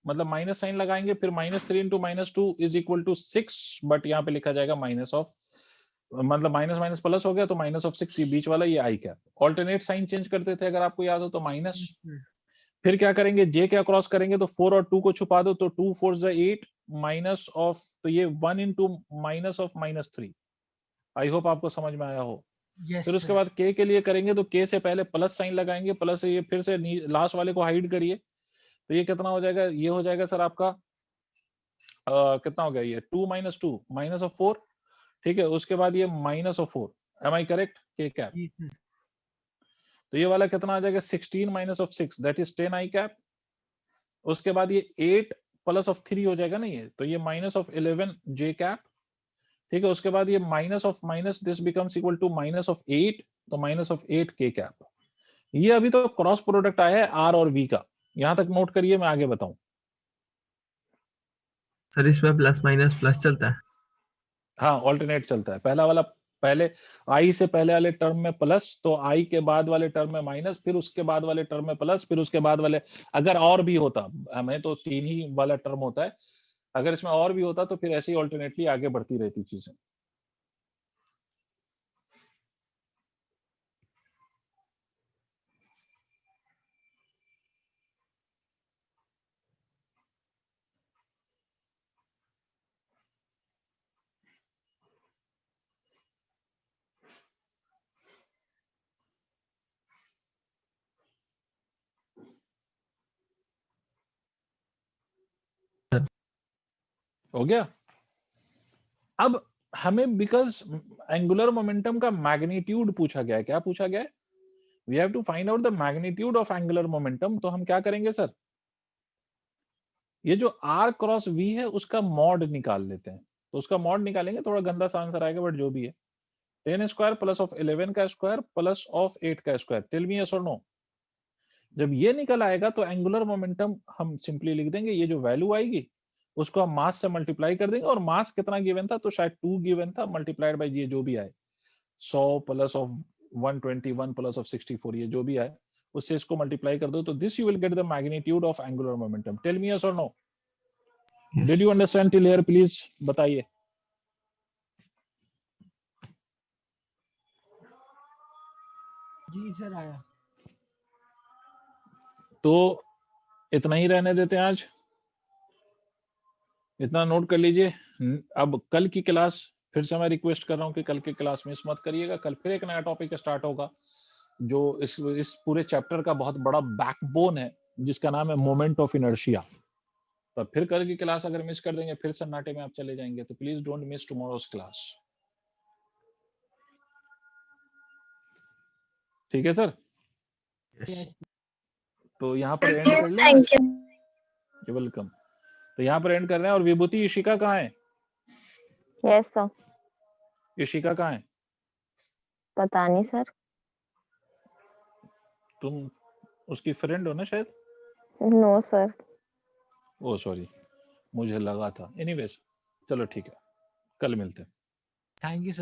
मतलब माइनस साइन लगाएंगे, फिर -3 into -2 is equal to 6, but यहाँ पे लिखा जाएगा माइनस ऑफ, मतलब माइनस माइनस प्लस हो गया तो -6, ये बीच वाला ये i cap. Alternate sign change करते थे अगर आपको याद हो तो माइनस। फिर क्या करेंगे, जे क्या क्रॉस करेंगे तो 4 और 2 को छुपा दो, तो 2 4 8 माइनस ऑफ, तो ये 1 into minus of -3। I hope आपको समझ में आया हो। Yes, फिर उसके sir. बाद के लिए करेंगे तो के से पहले प्लस साइन लगाएंगे, प्लस से ये फिर से लास्ट वाले को हाइड करिए, तो ये कितना हो जाएगा? ये हो जाएगा सर आपका कितना हो गया ये 2 - 2 माइनस ऑफ 4। ठीक है, उसके बाद ये minus of 4, m I correct? K cap. Yes, sir. तो ये वाला कितना आ जाएगा? 16 minus of 6, that is 10 i cap. उसके बाद ये 8 प्लस ऑफ 3 हो जाएगा ना ये, तो ये माइनस ऑफ 11 जे कैप। ठीक है, उसके बाद ये minus of minus, this becomes equal to minus of 8, तो माइनस ऑफ 8 के कैप। ये अभी तो क्रॉस प्रोडक्ट आया है आर और वी का, यहां तक नोट करिए, मैं आगे बताऊं। सर इसमें प्लस माइनस प्लस चलता है। हाँ, ऑल्टरनेट चलता है। पहला वाला पहले आई से पहले वाले टर्म में प्लस, तो आई के बाद वाले टर्म में माइनस, फिर उसके बाद वाले टर्म में प्लस, फिर उसके बाद वाले, अगर और भी होता, हमें तो 3 ही वाला टर्म होता है, अगर इसमें और भी होता तो फिर ऐसे ही ऑल्टरनेटली आगे बढ़ती रहती चीजें। हो गया? अब हमें बिकॉज एंगुलर मोमेंटम का मैग्नीट्यूड पूछा गया है, क्या पूछा गया है? We have to find out the magnitude of angular momentum. तो हम क्या करेंगे सर, ये जो r क्रॉस v है उसका मॉड निकाल लेते हैं। तो उसका मॉड निकालेंगे, थोड़ा गंदा सा आंसर आएगा, बट जो भी है, 10 स्क्वायर प्लस ऑफ 11 का स्क्वायर प्लस ऑफ 8 का स्क्वायर। टेल मी यस और नो। जब ये निकल आएगा तो एंगुलर मोमेंटम हम सिंपली लिख देंगे, ये जो वैल्यू आएगी उसको हम मास से मल्टीप्लाई कर देंगे, और मास कितना गिवन था? तो शायद 2 गिवन था, मल्टीप्लाइड बाय ये जो भी आए, 100 प्लस ऑफ 121 प्लस ऑफ 64, ये जो भी आए उससे इसको मल्टीप्लाई कर दो, तो this you will get the magnitude of angular momentum. Tell me yes और no. Did you understand till here? Please बताइए। जी सर आया। तो इतना ही रहने देते हैं आज, इतना नोट कर लीजिए। अब कल की क्लास फिर से मैं रिक्वेस्ट कर रहा हूं कि कल की क्लास मिस मत करिएगा। कल फिर एक नया टॉपिक स्टार्ट होगा जो इस पूरे चैप्टर का बहुत बड़ा बैकबोन है, जिसका नाम है मोमेंट ऑफ इनर्शिया। तो फिर कल की क्लास अगर मिस कर देंगे, फिर सन्नाटे में आप चले जाएंगे, तो please don't miss tomorrow's class. ठीक है सर? Yes. तो यहाँ पर एंड कर लें। Thank you. You welcome. तो यहाँ पर एंड कर रहे हैं। और विभूति, इशिका कहाँ है? Yes sir. इशिका कहाँ है? पता नहीं सर। तुम उसकी फ्रेंड हो ना शायद? No sir. ओ सॉरी, मुझे लगा था। एनीवेज, चलो ठीक है, कल मिलते हैं। Thank you sir.